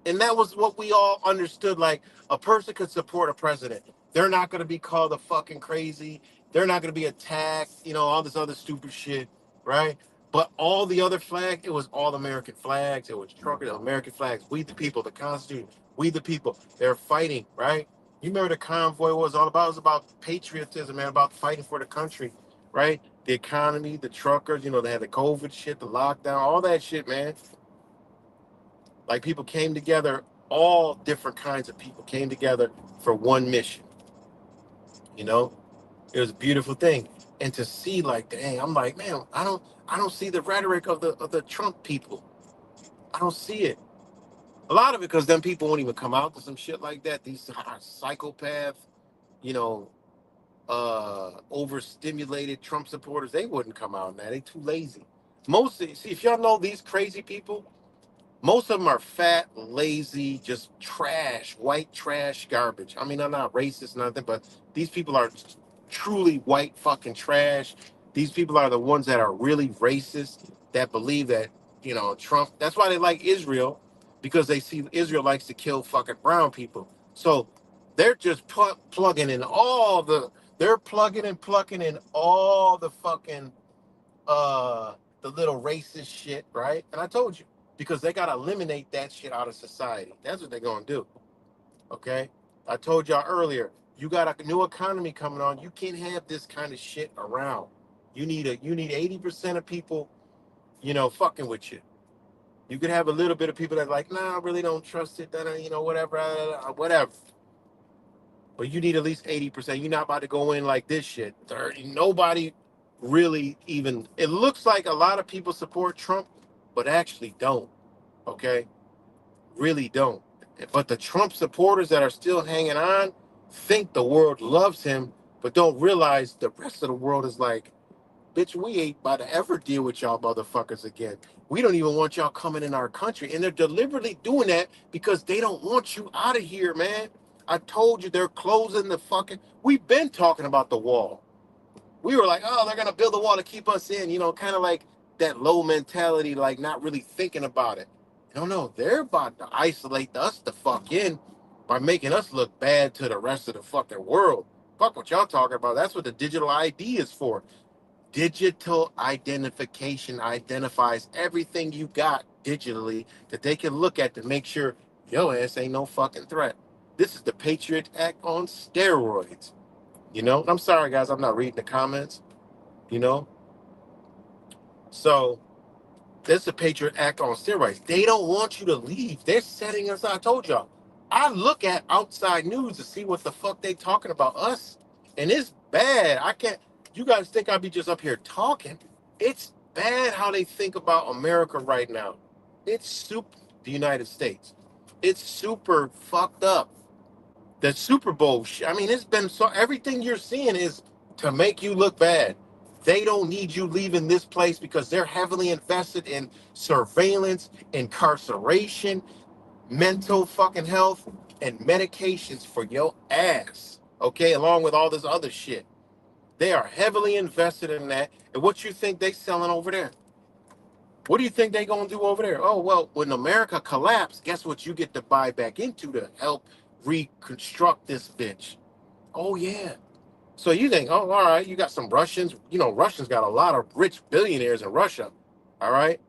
and that was what we all understood. Like, a person could support a president. They're not going to be called a fucking crazy. They're not going to be attacked. You know, all this other stupid shit, right? But all the other flags, it was all American flags. It was truckers, American flags. We the people, the Constitution. We the people. They're fighting, right? You remember the convoy was all about? It was about patriotism, man, about fighting for the country, right? The economy, the truckers, you know, they had the COVID shit, the lockdown, all that shit, man. Like, people came together, all different kinds of people came together for one mission. You know, it was a beautiful thing. And to see, like, dang, I'm like, man, I don't see the rhetoric of the Trump people. I don't see it. A lot of it because them people won't even come out to some shit like that. These are psychopaths, you know, overstimulated Trump supporters. They wouldn't come out now. They too lazy. See, if y'all know these crazy people, most of them are fat, lazy, just trash, white trash garbage. I mean, I'm not racist, nothing, but these people are truly white fucking trash. These people are the ones that are really racist, that believe that, you know, Trump, that's why they like Israel, because they see Israel likes to kill fucking brown people. So they're just plugging in all they're plugging and plucking in all the fucking the little racist shit, right? And I told you, because they gotta eliminate that shit out of society. That's what they're gonna do. Okay? I told y'all earlier, you got a new economy coming on. You can't have this kind of shit around. You need 80% of people, fucking with you. You could have a little bit of people that are like, nah, I really don't trust it, that whatever, whatever. But you need at least 80%. You're not about to go in like this shit. Nobody really even. It looks like a lot of people support Trump, but actually don't. Okay? Really don't. But the Trump supporters that are still hanging on think the world loves him, but don't realize the rest of the world is like, bitch, we ain't about to ever deal with y'all motherfuckers again. We don't even want y'all coming in our country. And they're deliberately doing that because they don't want you out of here, man. I told you they're closing the fucking... We've been talking about the wall. We were like, oh, they're going to build a wall to keep us in, kind of like that low mentality, like not really thinking about it. No, they're about to isolate us the fuck in by making us look bad to the rest of the fucking world. Fuck what y'all talking about. That's what the digital ID is for. Digital identification identifies everything you got digitally that they can look at to make sure your ass ain't no fucking threat. This is the Patriot Act on steroids. I'm sorry, guys, I'm not reading the comments. So this is the Patriot Act on steroids. They don't want you to leave. They're setting us up. I told y'all. I look at outside news to see what the fuck they talking about us. And it's bad. I can't... You guys think I'd be just up here talking. It's bad how they think about America right now. It's super... The United States. It's super fucked up. The Super Bowl shit. I mean, it's been so... Everything you're seeing is to make you look bad. They don't need you leaving this place because they're heavily invested in surveillance, incarceration, mental fucking health, and medications for your ass. Okay? Along with all this other shit. They are heavily invested in that. And what you think they selling over there? What do you think they gonna do over there? Oh, well, when America collapsed, guess what you get to buy back into to help reconstruct this bitch? Oh, yeah. So you think, oh, all right, you got some Russians. Russians got a lot of rich billionaires in Russia. All right?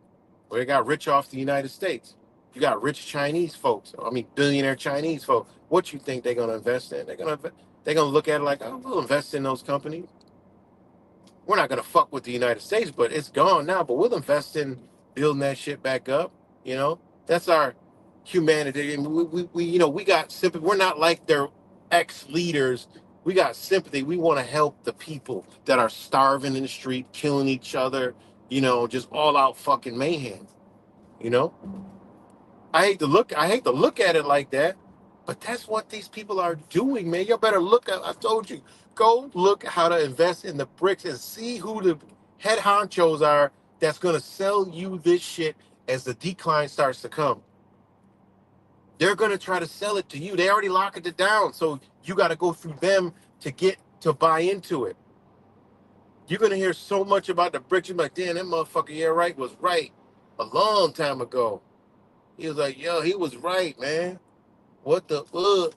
Well, they got rich off the United States. You got rich Chinese folks. I mean, billionaire Chinese folks. What you think they're gonna invest in? They're gonna look at it like, oh, we'll invest in those companies. We're not gonna fuck with the United States, but it's gone now. But we'll invest in building that shit back up. That's our humanity, and we got sympathy. We're not like their ex-leaders. We got sympathy. We want to help the people that are starving in the street, killing each other. Just all out fucking mayhem. I hate to look at it like that, but that's what these people are doing, man. You better look at... I told you. Go look how to invest in the BRICS and see who the head honchos are that's going to sell you this shit as the decline starts to come. They're going to try to sell it to you. They already locked it down, so you got to go through them to buy into it. You're going to hear so much about the BRICS. You're like, damn, that motherfucker, yeah, right, was right a long time ago. He was like, yo, he was right, man. What the fuck?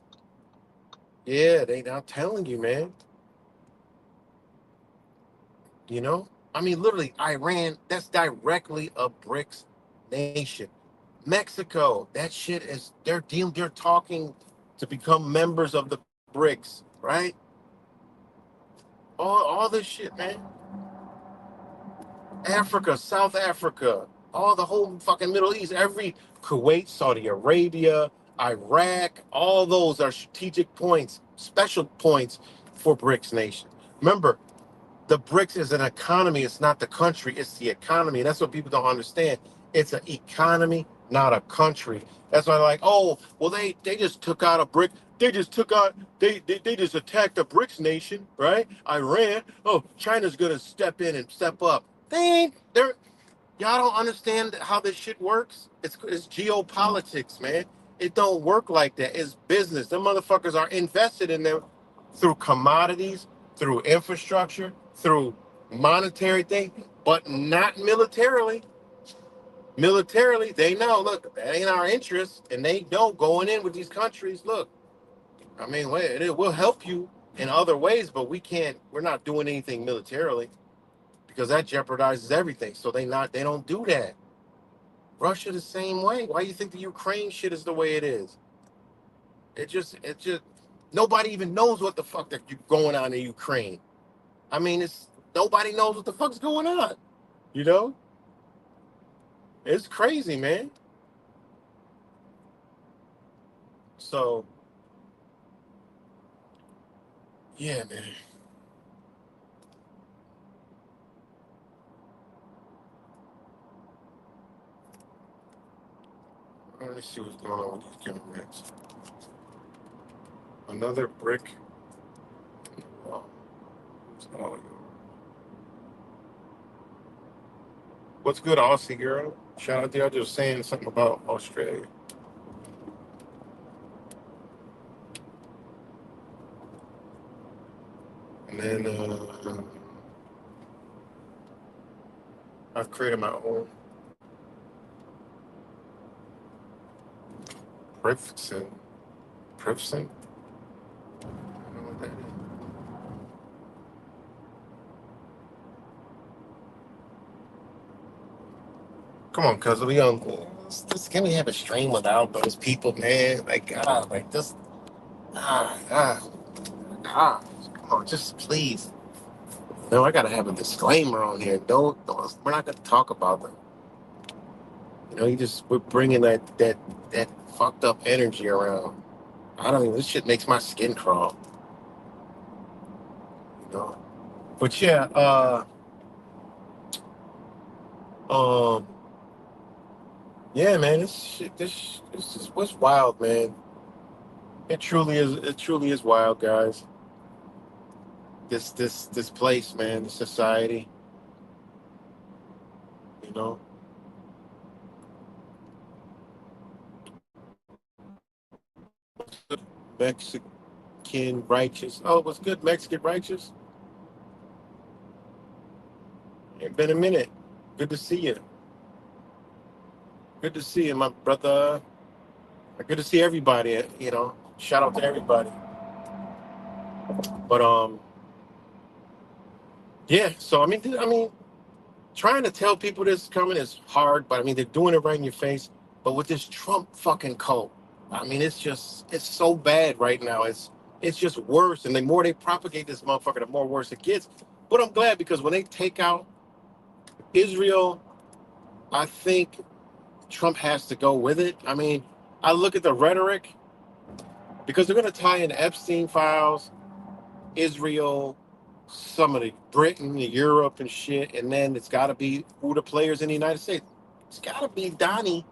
Yeah, I'm telling you, man. I mean, literally, Iran, that's directly a BRICS nation. Mexico, that shit is, they're talking to become members of the BRICS, right? All this shit, man. Africa, South Africa, all the whole fucking Middle East, Kuwait, Saudi Arabia, Iraq, all those are strategic points, special points for BRICS nations. Remember, the BRICS is an economy. It's not the country. It's the economy. And that's what people don't understand. It's an economy, not a country. That's why they're like, oh, well, they just took out a BRIC. They just attacked a BRICS nation, right? Iran. Oh, China's going to step in and step up. Y'all don't understand how this shit works. It's geopolitics, man. It don't work like that. It's business. Them motherfuckers are invested in them through commodities, through infrastructure, through monetary thing, but not militarily. Militarily, they know, look, that ain't our interest, and they know going in with these countries, look, I mean, wait, it will help you in other ways, but we're not doing anything militarily because that jeopardizes everything. So they don't do that. Russia the same way. Why do you think the Ukraine shit is the way it is? It just, nobody even knows what the fuck that you going on in Ukraine. I mean, it's nobody knows what the fuck's going on. You know, it's crazy, man. So yeah, man. Let's see what's going on with these Democrats. Another brick. Oh, oh, what's good, Aussie girl? Shout out to you. I just saying something about Australia. And then I've created my own Prifson. Prifson? I don't know what that is. Come on, cuz we on. Can we have a stream without those people, man? Like, God, like this. Ah, ah, ah. Come on, just please. No, I gotta have a disclaimer on here. Don't we're not gonna talk about them. You know, we're bringing that fucked up energy around. I don't even. This shit makes my skin crawl. You know. But yeah, um, yeah, man, this is what's wild, man. It truly is. It truly is wild, guys. This place, man. This society. You know. Mexican righteous. Oh, what's good, Mexican righteous? It's been a minute. Good to see you. Good to see you, my brother. Good to see everybody. You know, shout out to everybody. But yeah. So I mean, trying to tell people this is coming is hard. But I mean, they're doing it right in your face. But with this Trump fucking cult, I mean, it's so bad right now. It's just worse. And the more they propagate this motherfucker, the more worse it gets. But I'm glad because when they take out Israel, I think Trump has to go with it. I mean, I look at the rhetoric because they're going to tie in Epstein files, Israel, some of the Britain, Europe, and shit, and then it's got to be who the players in the United States. It's got to be Donnie,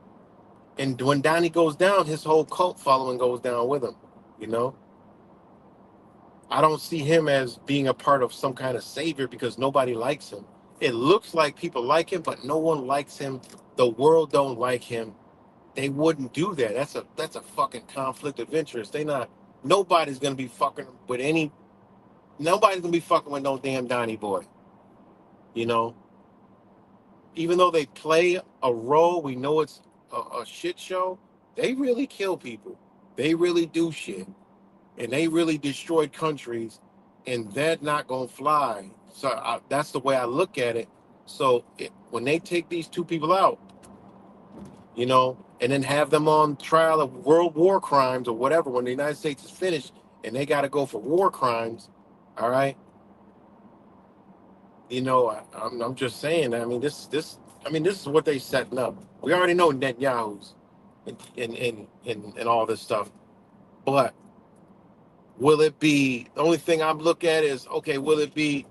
and when Donnie goes down, his whole cult following goes down with him. You know, I don't see him as being a part of some kind of savior because nobody likes him. It looks like people like him, but no one likes him. The world don't like him. They wouldn't do that. That's a fucking conflict of interest. Nobody's gonna be fucking with any. Nobody's gonna be fucking with no damn Donnie boy. You know, even though they play a role, we know it's a shit show. They really kill people. They really do shit, and they really destroyed countries, and that's not gonna fly. So that's the way I look at it. So when they take these two people out, you know, and then have them on trial of world war crimes or whatever when the United States is finished and they got to go for war crimes, all right? You know, I'm just saying. I mean, this is what they setting up. We already know Netanyahu's and all this stuff, but will it be? The only thing I'm looking at is okay. Will it be?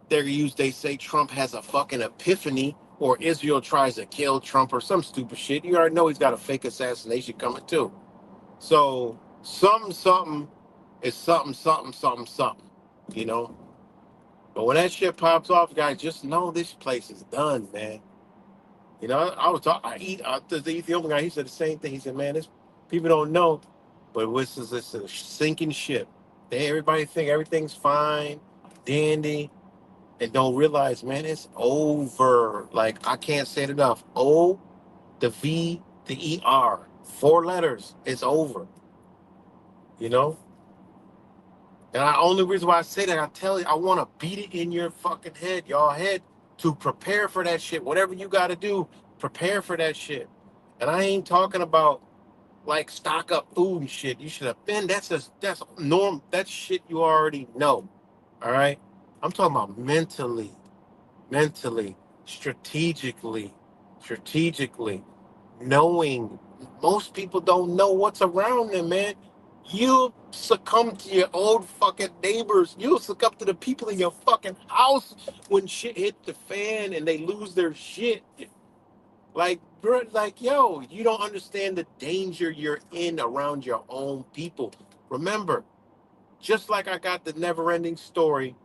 They say Trump has a fucking epiphany, or Israel tries to kill Trump, or some stupid shit. You already know he's got a fake assassination coming too. So something is something. You know. But when that shit pops off, guys, just know this place is done, man. You know, I was talking. To the Ethiopian guy. He said the same thing. He said, "Man, this people don't know, but this is a sinking ship. Everybody think everything's fine, dandy. and don't realize, man, it's over. Like, I can't say it enough. O, the V, the ER, 4 letters. It's over. You know. And the only reason why I say that, I tell you, I want to beat it in your fucking head, y'all head, to prepare for that shit. Whatever you got to do, prepare for that shit. And I ain't talking about like stock up food and shit. You should have been. That's norm. That's shit you already know. All right. I'm talking about mentally, strategically, knowing. Most people don't know what's around them, man. You succumb to your old fucking neighbors. You succumb to the people in your fucking house when shit hit the fan and they lose their shit. Like, bro, like, yo, you don't understand the danger you're in around your own people. Remember, just like I got the never-ending story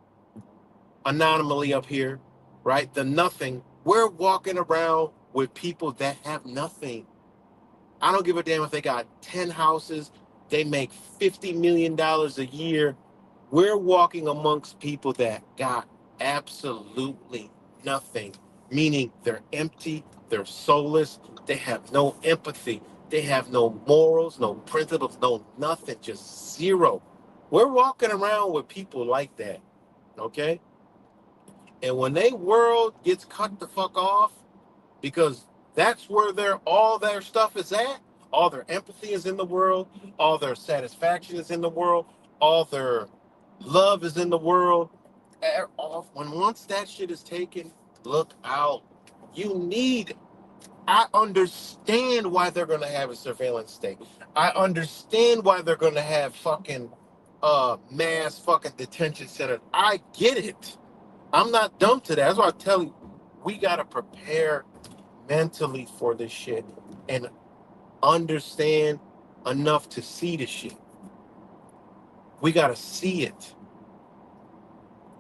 anonymously up here, right? The nothing. We're walking around with people that have nothing. I don't give a damn if they got 10 houses, they make $50 million a year. We're walking amongst people that got absolutely nothing, meaning they're empty, they're soulless, they have no empathy, they have no morals, no principles, no nothing, just zero. We're walking around with people like that, okay? And when they world gets cut the fuck off, because that's where all their stuff is at. All their empathy is in the world. All their satisfaction is in the world. All their love is in the world. Once that shit is taken, look out. I understand why they're going to have a surveillance state. I understand why they're going to have fucking mass fucking detention centers. I get it. I'm not dumb to that. That's why I tell you, we got to prepare mentally for this shit and understand enough to see the shit. We gotta see it.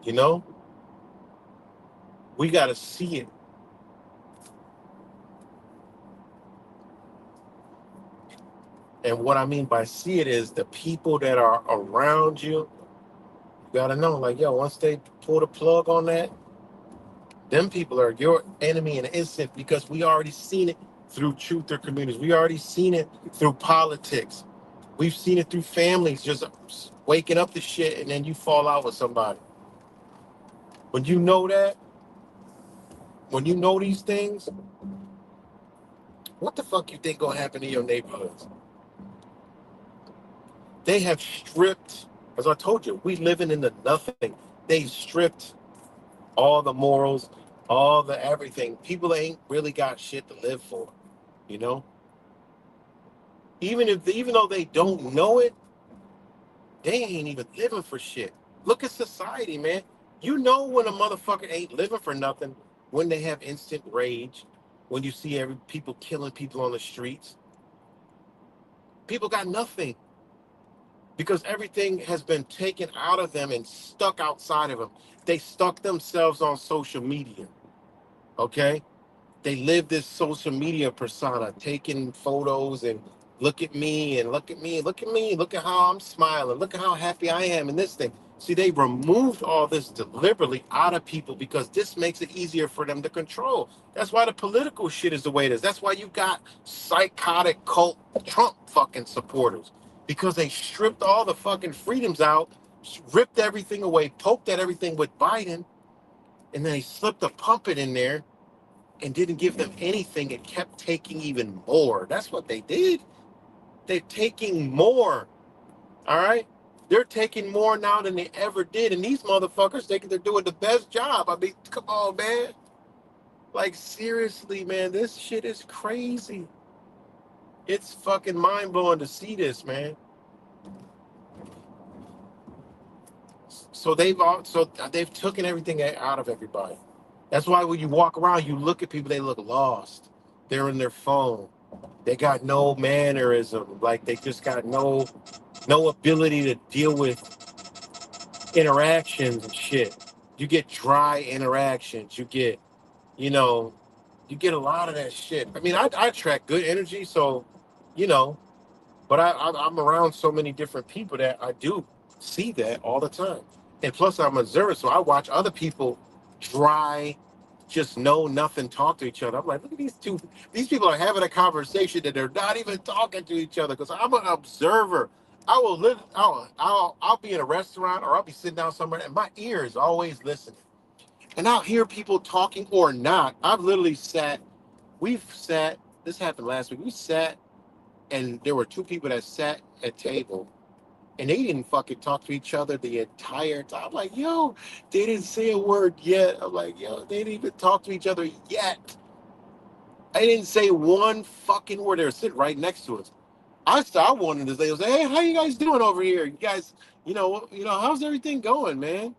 You know? We gotta see it. And what I mean by see it is the people that are around you, you gotta know, like, yo, once they pull the plug on that, them people are your enemy in an instant, because we already seen it through truth or communities. We already seen it through politics. We've seen it through families just waking up to shit and then you fall out with somebody. When you know that, when you know these things, what the fuck you think gonna happen in your neighborhoods? They have stripped, as I told you, we living in the nothing. They've stripped all the morals, all the everything. People ain't really got shit to live for, you know? Even though they don't know it, they ain't even living for shit. Look at society, man. You know when a motherfucker ain't living for nothing, when they have instant rage, when you see people killing people on the streets. People got nothing, because everything has been taken out of them and stuck outside of them. They stuck themselves on social media, okay? They live this social media persona, taking photos and look at me and look at me, look at me, look at how I'm smiling, look at how happy I am in this thing. See, they removed all this deliberately out of people because this makes it easier for them to control. That's why the political shit is the way it is. That's why you got psychotic cult Trump fucking supporters, because they stripped all the fucking freedoms out, ripped everything away, poked at everything with Biden, and then they slipped a puppet in there and didn't give them anything and kept taking even more. That's what they did. They're taking more. All right? They're taking more now than they ever did. And these motherfuckers think they're doing the best job. I mean, come on, man. Like, seriously, man, this shit is crazy. It's fucking mind-blowing to see this, man. So they've taken everything out of everybody. That's why when you walk around, you look at people, they look lost. They're in their phone. They got no mannerism. Like, they just got no ability to deal with interactions and shit. You get dry interactions. You get a lot of that shit. I mean, I attract good energy, so, but I'm around so many different people that I do see that all the time. And plus, I'm observant, so I watch other people dry, just know nothing, talk to each other. I'm like, look at these people are having a conversation that they're not even talking to each other because I'm an observer. I will live, I'll be in a restaurant or I'll be sitting down somewhere and my ear is always listening. And I'll hear people talking or not. I've literally we've sat, this happened last week, we sat and there were two people that sat at table and they didn't fucking talk to each other the entire time. I'm like, yo, they didn't say a word yet. I'm like, yo, they didn't even talk to each other yet. I didn't say one fucking word. They were sitting right next to us. I wanted to say, hey, how you guys doing over here? You guys, how's everything going, man?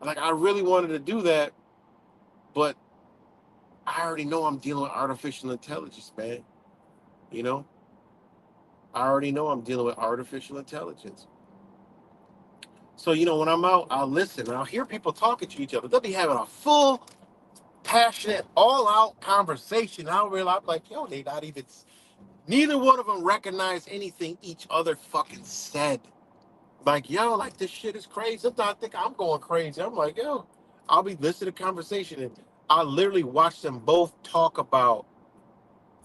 Like, I really wanted to do that, but I already know I'm dealing with artificial intelligence, man. You know, I already know I'm dealing with artificial intelligence. So, when I'm out, I'll listen and I'll hear people talking to each other. They'll be having a full, passionate, all-out conversation. I'll realize, like, yo, they not even, neither one of them recognize anything each other fucking said. Like, yo, like, this shit is crazy. Sometimes I think I'm going crazy. I'm like, yo, I'll be listening to conversation and I'll literally watch them both talk about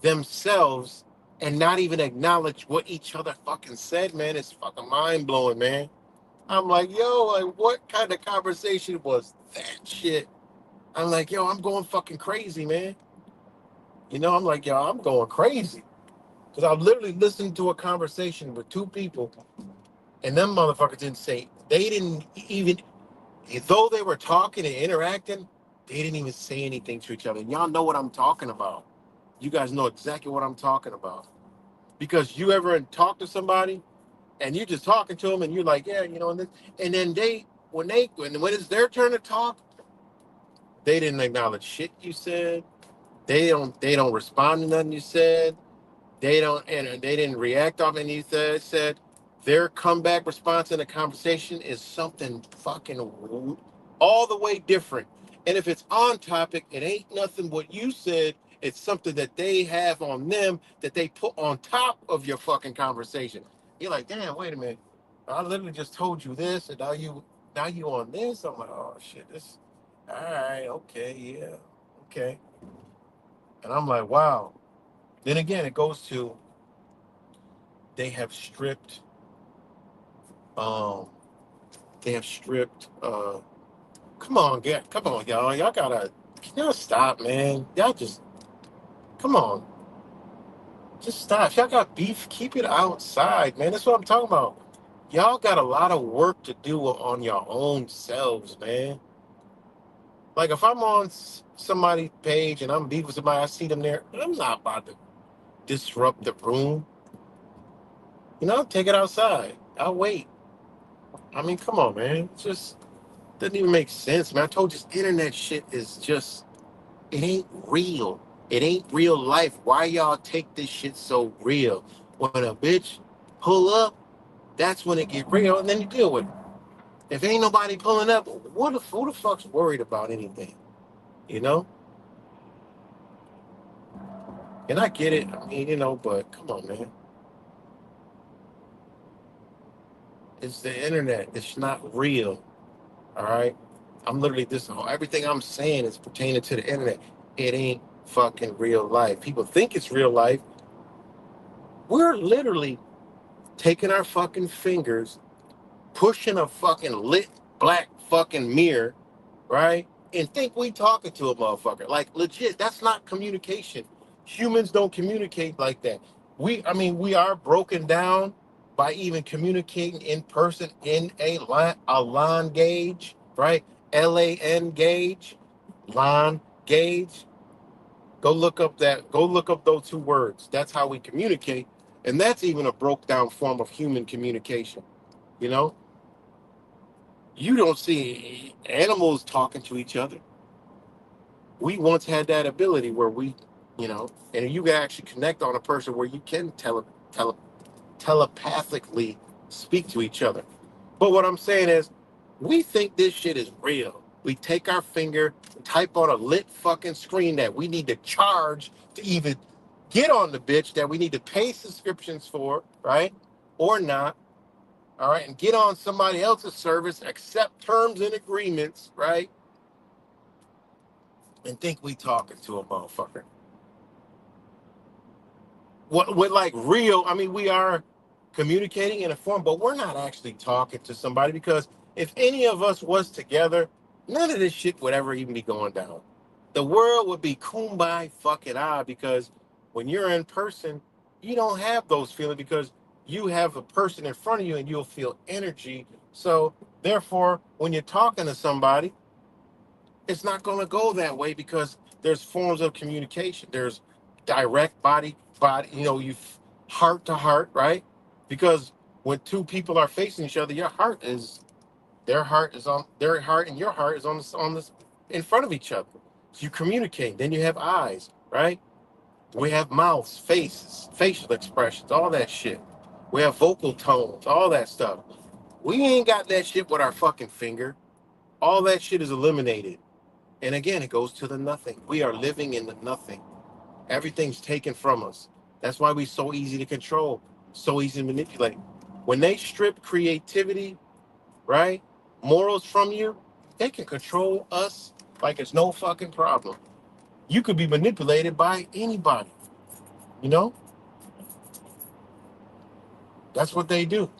themselves and not even acknowledge what each other fucking said, man. It's fucking mind-blowing, man. I'm like, yo, like, what kind of conversation was that shit? I'm like, yo, I'm going fucking crazy, man. I'm like, yo, I'm going crazy. Because I literally listened to a conversation with two people, and them motherfuckers they didn't even, though they were talking and interacting, they didn't even say anything to each other. And y'all know what I'm talking about. You guys know exactly what I'm talking about. Because you ever talk to somebody, and you're just talking to them, and you're like, yeah, and then when it's their turn to talk, they didn't acknowledge shit you said. They don't respond to nothing you said. They didn't react off anything you said. Their comeback response in the conversation is something fucking all the way different. And if it's on topic, it ain't nothing what you said. It's something that they have on them that they put on top of your fucking conversation. You're like, damn, wait a minute. I literally just told you this, and now you on this. I'm like, oh shit, this. All right, okay, yeah, okay. And I'm like, wow. Then again, it goes to they have stripped. Um, they have stripped. Come on, y'all. Can y'all stop, man? Y'all just come on. Just stop. If y'all got beef, keep it outside, man. That's what I'm talking about. Y'all got a lot of work to do on your own selves, man. Like, if I'm on somebody's page and I'm beef with somebody, I see them there, I'm not about to disrupt the room. Take it outside. I'll wait. I mean, come on, man. It just doesn't even make sense, man. I told you, this internet shit is just, it ain't real. It ain't real life. Why y'all take this shit so real? When a bitch pull up, that's when it get real, and then you deal with it. If ain't nobody pulling up, who the fuck's worried about anything? And I get it. I mean, but come on, man. It's the internet. It's not real. All right? I'm literally everything I'm saying is pertaining to the internet. It ain't fucking real life. People think it's real life. We're literally taking our fucking fingers, pushing a fucking lit black fucking mirror, right? And think we talking to a motherfucker. Like, legit, that's not communication. Humans don't communicate like that. We are broken down by even communicating in person in a LAN gauge, right? LAN gauge, LAN gauge. Go look up those two words. That's how we communicate. And that's even a broke down form of human communication. You don't see animals talking to each other. We once had that ability where and you can actually connect on a person where you can telepathically speak to each other. But what I'm saying is, we think this shit is real. We take our finger, type on a lit fucking screen that we need to charge to even get on the bitch, that we need to pay subscriptions for, right? Or not. All right, and get on somebody else's service, accept terms and agreements, right? and think we talking to a motherfucker. What with like real, I mean, we are communicating in a form, but we're not actually talking to somebody because if any of us was together, none of this shit would ever even be going down. The world would be kumbaya fucking ah because when you're in person, you don't have those feelings because you have a person in front of you and you'll feel energy. So therefore, when you're talking to somebody, it's not going to go that way because there's forms of communication. There's direct body, you heart to heart, right? Because when two people are facing each other, their heart and your heart is on this in front of each other. So you communicate. Then you have eyes, right? We have mouths, faces, facial expressions, all that shit. We have vocal tones, all that stuff. We ain't got that shit with our fucking finger. All that shit is eliminated. And again, it goes to the nothing. We are living in the nothing. Everything's taken from us. That's why we're so easy to control, so easy to manipulate. When they strip creativity, right, morals from you, they can control us like it's no fucking problem. You could be manipulated by anybody, you know? That's what they do,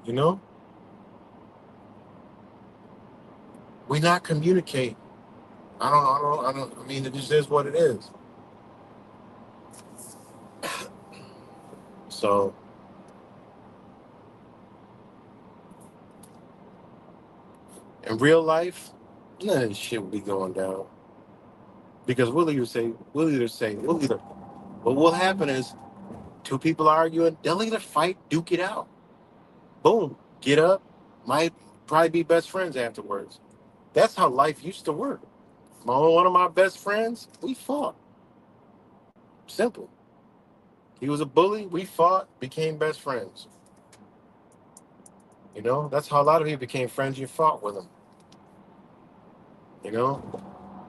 you know? We not communicate. I mean, it just is what it is. So, in real life, none of this shit will be going down. Because what will happen is two people arguing, they'll either fight, duke it out. Boom, get up, might probably be best friends afterwards. That's how life used to work. One of my best friends, we fought. Simple. He was a bully, we fought, became best friends. You know, that's how a lot of people became friends. You fought with them. You know,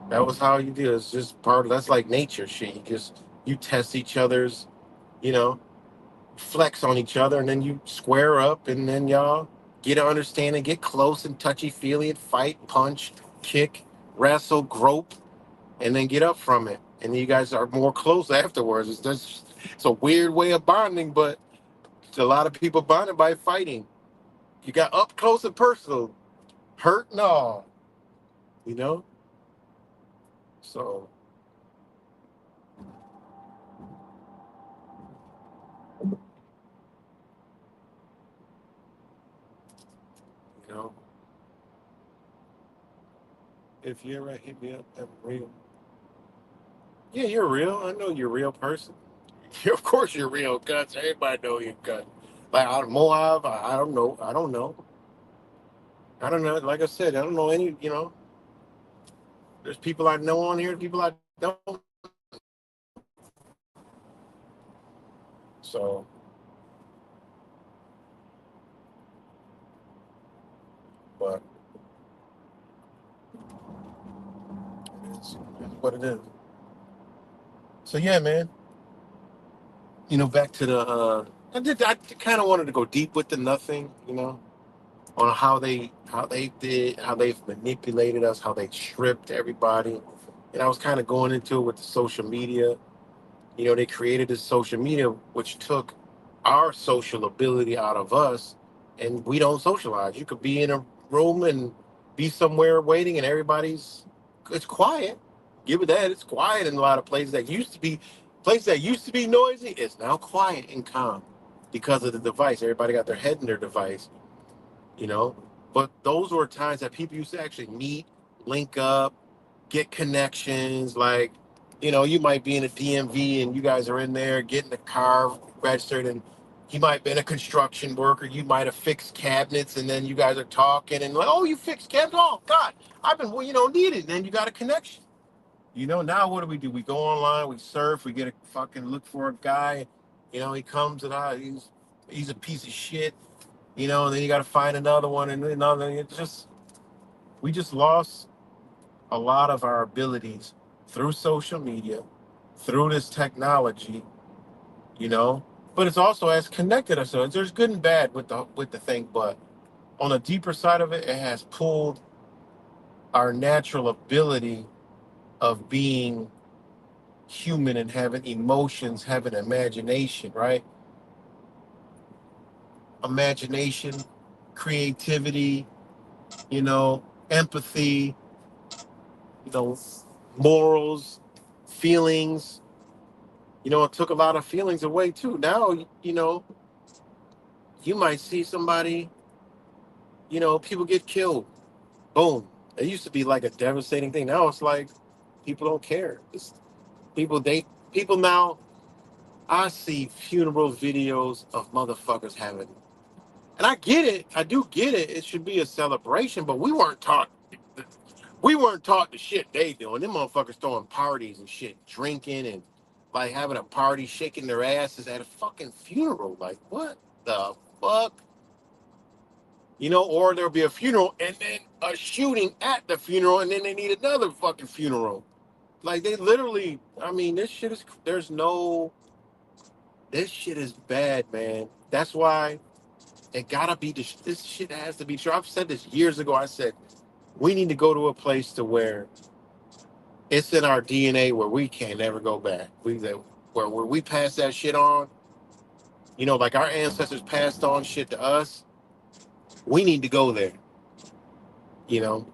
that was how you do. It's just that's like nature shit. You test each other's, you know, flex on each other, and then you square up, and then y'all get to understand and get close and touchy feely and fight, punch, kick, wrestle, grope, and then get up from it. And you guys are more close afterwards. It's a weird way of bonding, but a lot of people bonded by fighting. You got up close and personal, hurt and all, you know. So you know, if you're right, hit me up. I'm real. Yeah, you're real. I know you're a real person. Of course you're real, guts. Everybody know you're gut. Like out of Moab, I don't know. I don't know. I don't know. Like I said, I don't know any. You know, there's people I know on here, people I don't. So, but it's what it is. So yeah, man. You know, back to the. I kind of wanted to go deep with the nothing. You know, on how they've manipulated us, how they stripped everybody. And I was kind of going into it with the social media. You know, they created this social media which took our social ability out of us, and we don't socialize. You could be in a room and be somewhere waiting, and it's quiet. Give it that. It's quiet in a lot of places that used to be noisy. It's now quiet and calm because of the device. Everybody got their head in their device, you know. But those were times that people used to actually meet, link up, get connections. Like, you know, you might be in a DMV and you guys are in there getting the car registered, and he might have been a construction worker. You might have fixed cabinets, and then you guys are talking and like, oh, you fixed cabinets? Oh, God, I've been, well, need it. And then you got a connection. You know, now what do? We go online, we surf, we get a fucking look for a guy. You know, he comes and he's a piece of shit. You know, and then you got to find another one and another. We just lost a lot of our abilities through social media, through this technology, you know. But it's also has connected us. So there's good and bad with the thing, but on the deeper side of it, it has pulled our natural ability of being human and having emotions, having imagination, right? Imagination, creativity, empathy, you know, morals, feelings. It took a lot of feelings away too. Now, you might see somebody, people get killed. Boom. It used to be like a devastating thing. Now it's like people don't care. People they people now. I see funeral videos of motherfuckers having, and I get it. I do get it. It should be a celebration, but we weren't taught. We weren't taught the shit they doing. Them motherfuckers throwing parties and shit, drinking and like having a party, shaking their asses at a fucking funeral. Like what the fuck? Or there'll be a funeral and then a shooting at the funeral, and then they need another fucking funeral. Like they literally, I mean, this shit is bad, man. That's why it gotta be, this shit has to be true. I've said this years ago. I said, we need to go to a place to where it's in our DNA where we can't ever go back. Where we pass that shit on, like our ancestors passed on shit to us. We need to go there, you know.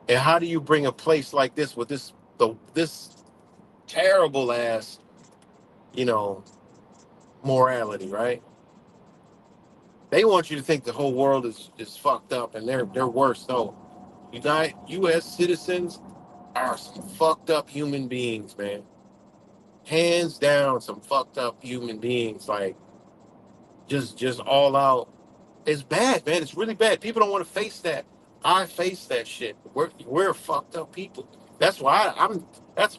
And how do you bring a place like this with this terrible ass, morality, right? They want you to think the whole world is fucked up and they're worse. No, U.S. citizens are some fucked up human beings, man. Hands down, some fucked up human beings. Like just all out. It's bad, man. It's really bad. People don't want to face that. I face that shit. We're fucked up people. That's why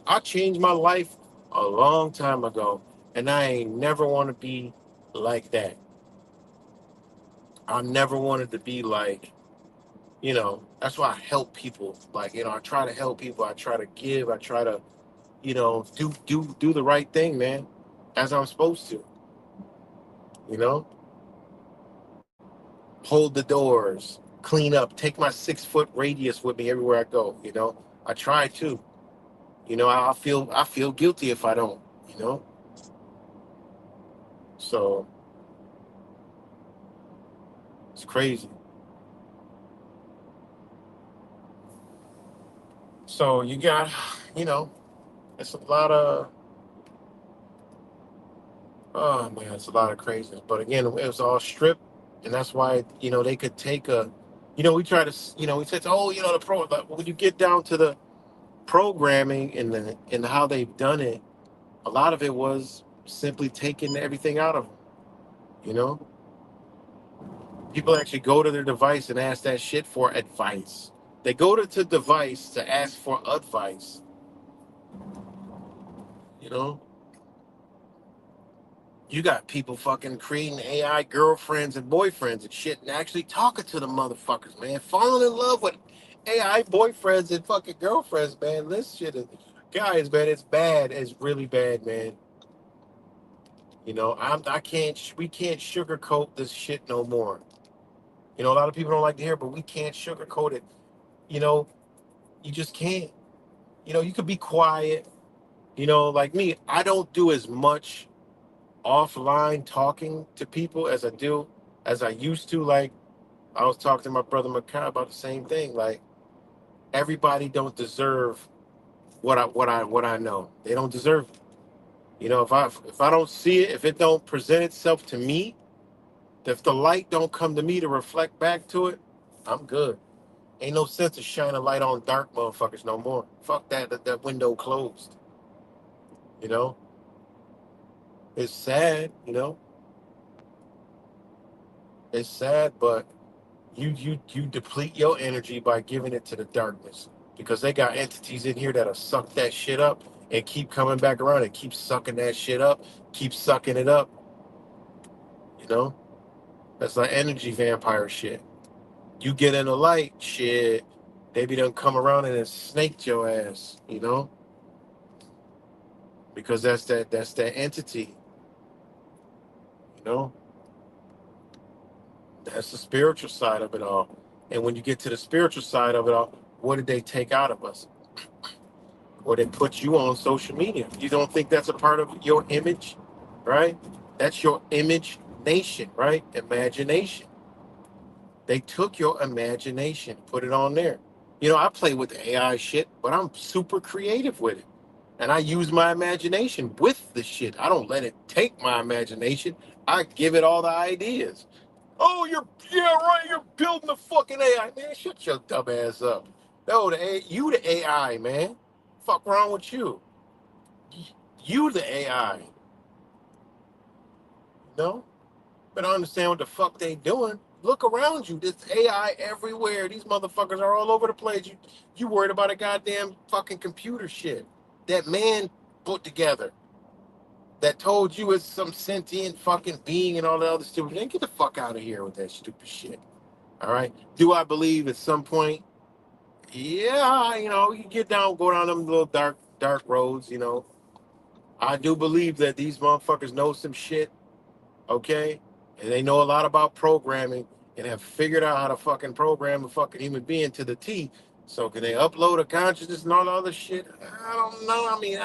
I changed my life a long time ago, and I ain't never want to be like that. I never wanted to be like, that's why I help people. Like, I try to help people. I try to give. I try to, do the right thing, man, as I'm supposed to. You know, hold the doors, clean up, take my 6-foot radius with me everywhere I go. I try to. I feel guilty if I don't. So it's crazy. So you got, it's a lot of, oh man, it's a lot of craziness. But again, it was all stripped, and that's why they could take a, we try to, we said, oh, but when you get down to the programming and how they've done it, a lot of it was simply taking everything out of them. People actually go to their device and ask that shit for advice. They go to the device to ask for advice. You got people fucking creating AI girlfriends and boyfriends and shit and actually talking to the motherfuckers, man. Falling in love with AI boyfriends and fucking girlfriends, man. This shit is, guys, man, it's bad. It's really bad, man. We can't sugarcoat this shit no more. A lot of people don't like to hear, but we can't sugarcoat it. You just can't. You could be quiet. Like me, I don't do as much offline talking to people as I used to. Like I was talking to my brother Makai about the same thing. Like everybody don't deserve what I know. They don't deserve it. If I don't see it, if it don't present itself to me, if the light don't come to me to reflect back to it, I'm good. Ain't no sense of shining a light on dark motherfuckers no more. Fuck that window closed. It's sad, It's sad, but you deplete your energy by giving it to the darkness, because they got entities in here that'll suck that shit up and keep coming back around and keep sucking that shit up, keep sucking it up. That's like energy vampire shit. You get in the light, shit, they be done come around and then snaked your ass, because that's that entity, you know. That's the spiritual side of it all. And when you get to the spiritual side of it all, What did they take out of us? Or they put you on social media. You don't think that's a part of your image, right? That's your image nation, right? Imagination. They took your imagination, put it on there. You know, I play with the AI shit, but I'm super creative with it. And I use my imagination with the shit. I don't let it take my imagination. I give it all the ideas. Oh, yeah, right. You're building the fucking AI, man. Shut your dumb ass up. No, you the AI, man. Fuck wrong with you? You the AI. No, but I understand what the fuck they doing. Look around you. There's AI everywhere. These motherfuckers are all over the place. You worried about a goddamn fucking computer shit that man put together that told you it's some sentient fucking being and all that other stupid thing. Get the fuck out of here with that stupid shit. All right. Do I believe at some point? Yeah, you know, you get down, go down them little dark roads, you know. I do believe that these motherfuckers know some shit, okay? And they know a lot about programming and have figured out how to fucking program a fucking human being to the T. So can they upload a consciousness and all the other shit? I don't know. I mean,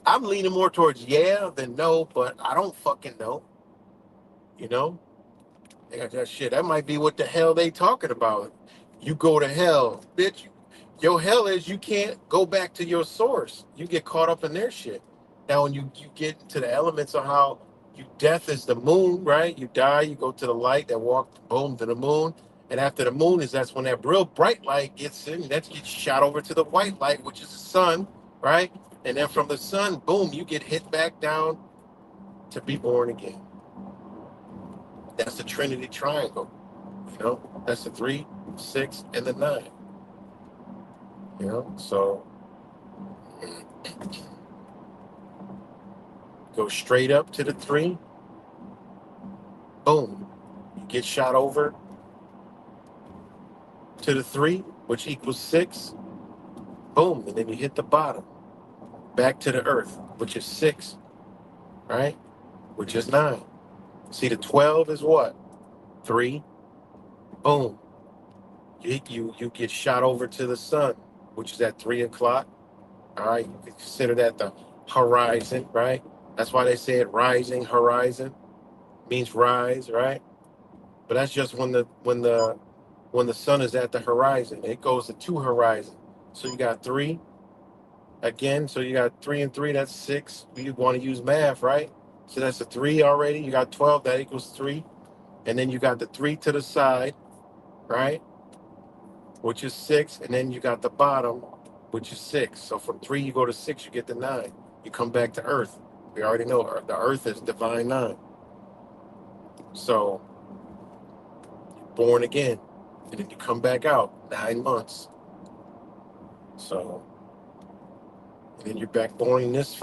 I'm leaning more towards yeah than no, but I don't fucking know, you know? They got that shit. That might be what the hell they talking about. You go to hell, bitch. Your hell is you can't go back to your source. You get caught up in their shit. Now, when you get into the elements of how death is the moon, right? You die, you go to the light that walk, boom, to the moon. And after the moon that's when that real bright light gets in. That gets shot over to the white light, which is the sun, right? And then from the sun, boom, you get hit back down to be born again. That's the Trinity Triangle. You know, that's the 3, 6, and the 9. You know, so go straight up to the 3. Boom. You get shot over to the 3, which equals 6. Boom. And then you hit the bottom. Back to the earth, which is 6. Right? Which is 9. See, the 12 is what? 3. Boom. You get shot over to the sun, which is at 3 o'clock. All right, you can consider that the horizon, right? That's why they say it rising horizon means rise, right? But that's just when the sun is at the horizon. It goes to 2 horizons. So you got 3 again. So you got 3 and 3. That's 6. You want to use math, right? So that's a 3 already. You got 12. That equals 3. And then you got the 3 to the side, right? Which is 6. And then you got the bottom, which is 6. So from 3, you go to 6, you get the 9. You come back to Earth. We already know the Earth is divine 9. So you're born again. And then you come back out 9 months. So, and then you're back born in this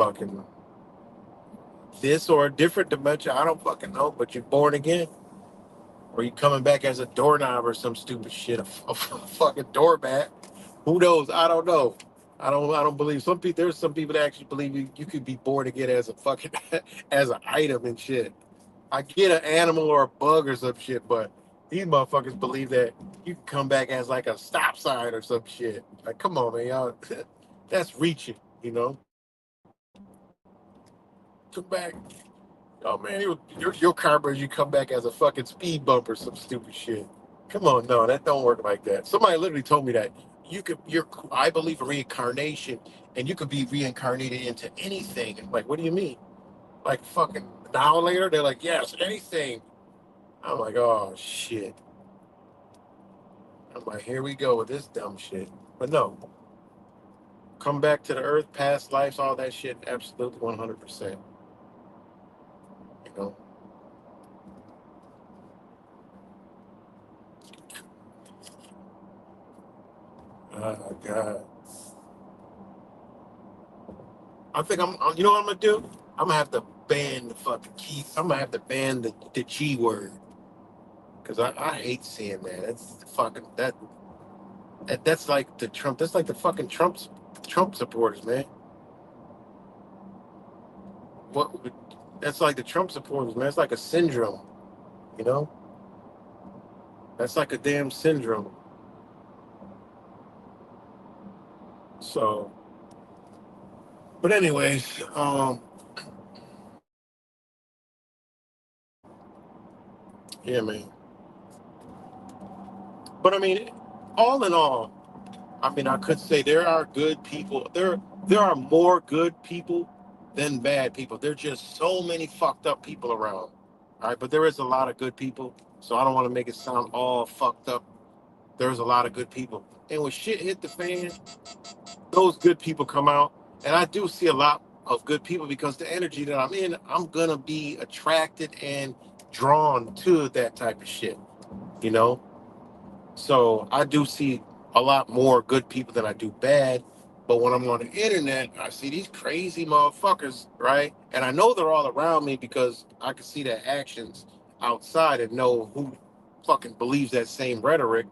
or a different dimension. I don't fucking know, but you're born again. Or you coming back as a doorknob or some stupid shit, a fucking doormat. Who knows? I don't know. I don't believe there's some people that actually believe you could be born again as a fucking as an item and shit. I get an animal or a bug or some shit, but these motherfuckers believe that you can come back as like a stop sign or some shit. Like, come on, man, y'all. That's reaching, you know. Come back. Oh man, your karma is you come back as a fucking speed bump or some stupid shit. Come on, no, that don't work like that. Somebody literally told me that I believe in reincarnation, and you could be reincarnated into anything. I'm like, what do you mean? Like fucking an hour later, they're like, yes, anything. I'm like, oh shit. I'm like, here we go with this dumb shit. But no, come back to the earth, past lives, all that shit, absolutely 100%. You know. Oh God. I think you know what I'm gonna do? I'm gonna have to ban the fucking key. I'm gonna have to ban the G word. Cause I hate seeing that. That's fucking that's like the Trump. That's like the fucking Trump supporters, man. What? That's like the Trump supporters, man. It's like a syndrome, you know. That's like a damn syndrome. So, but anyways, yeah, man. But I mean, all in all, I mean, I could say there are good people. There are more good people than bad people. There's just so many fucked up people around. All right, but there is a lot of good people. So I don't want to make it sound all fucked up. There's a lot of good people. And when shit hit the fan, those good people come out. And I do see a lot of good people because the energy that I'm in, I'm gonna be attracted and drawn to that type of shit. You know? So I do see a lot more good people than I do bad. But when I'm on the internet, I see these crazy motherfuckers, right? And I know they're all around me because I can see their actions outside and know who fucking believes that same rhetoric.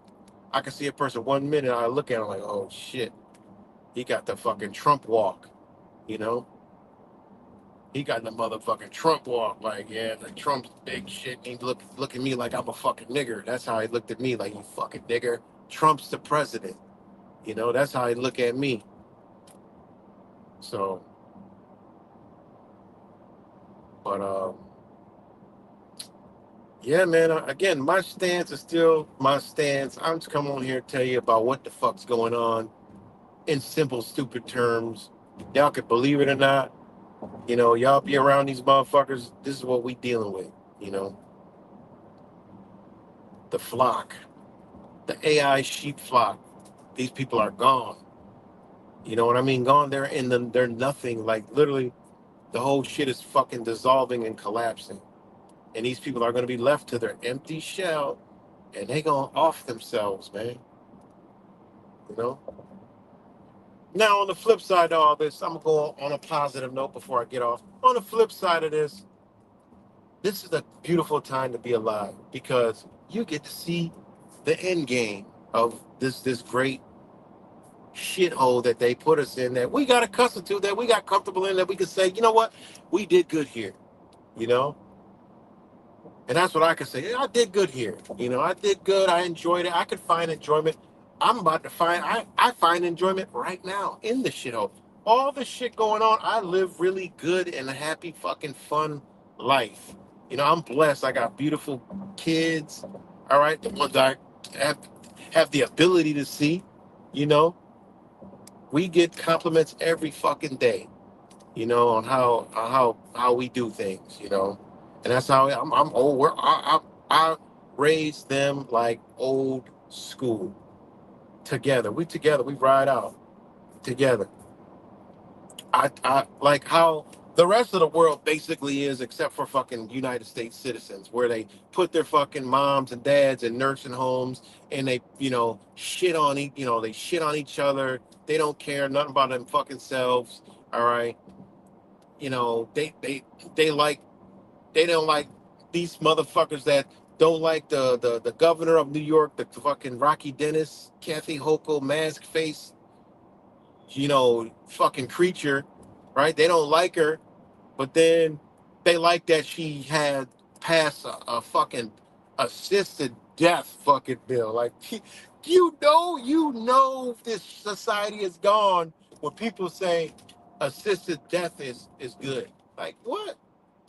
I can see a person 1 minute, I look at him like, oh shit, he got the fucking Trump walk, you know? He got the motherfucking Trump walk. Like, yeah, the Trump's big shit. He look at me like I'm a fucking nigger. That's how he looked at me, like, you fucking nigger. Trump's the president. You know, that's how he look at me. So, but yeah, man. Again, my stance is still my stance. I'm just coming on here to tell you about what the fuck's going on in simple, stupid terms. Y'all can believe it or not. You know, y'all be around these motherfuckers. This is what we dealing with. You know, the flock, the AI sheep flock. These people are gone. You know what I mean? Gone. They're nothing. Like literally, the whole shit is fucking dissolving and collapsing. And these people are going to be left to their empty shell, and they gonna off themselves, man. You know. Now on the flip side of all this, I'm gonna go on a positive note before I get off. On the flip side of this is a beautiful time to be alive because you get to see the end game of this great shithole that they put us in, that we got accustomed to, that we got comfortable in, that we could say, you know what, we did good here, you know. And that's what I can say. Yeah, I did good here. You know, I did good. I enjoyed it. I could find enjoyment. I'm about to find, I find enjoyment right now in the shithole. All the shit going on, I live really good and a happy, fucking fun life. You know, I'm blessed. I got beautiful kids. All right. The ones I have, have the ability to see, you know, we get compliments every fucking day, you know, on how we do things, you know, and that's how I'm old. I raised them like old school. Together, we ride out together. I like how the rest of the world basically is, except for fucking United States citizens, where they put their fucking moms and dads in nursing homes and they, you know, they shit on each other. They don't care nothing about them fucking selves. All right, you know, they don't like these motherfuckers that don't like the governor of New York, the fucking Rocky Dennis, Kathy Hochul, mask face, you know, fucking creature, right? They don't like her, but then they like that she had passed a fucking assisted death fucking bill. Like, you know, this society is gone when people say assisted death is good. Like, what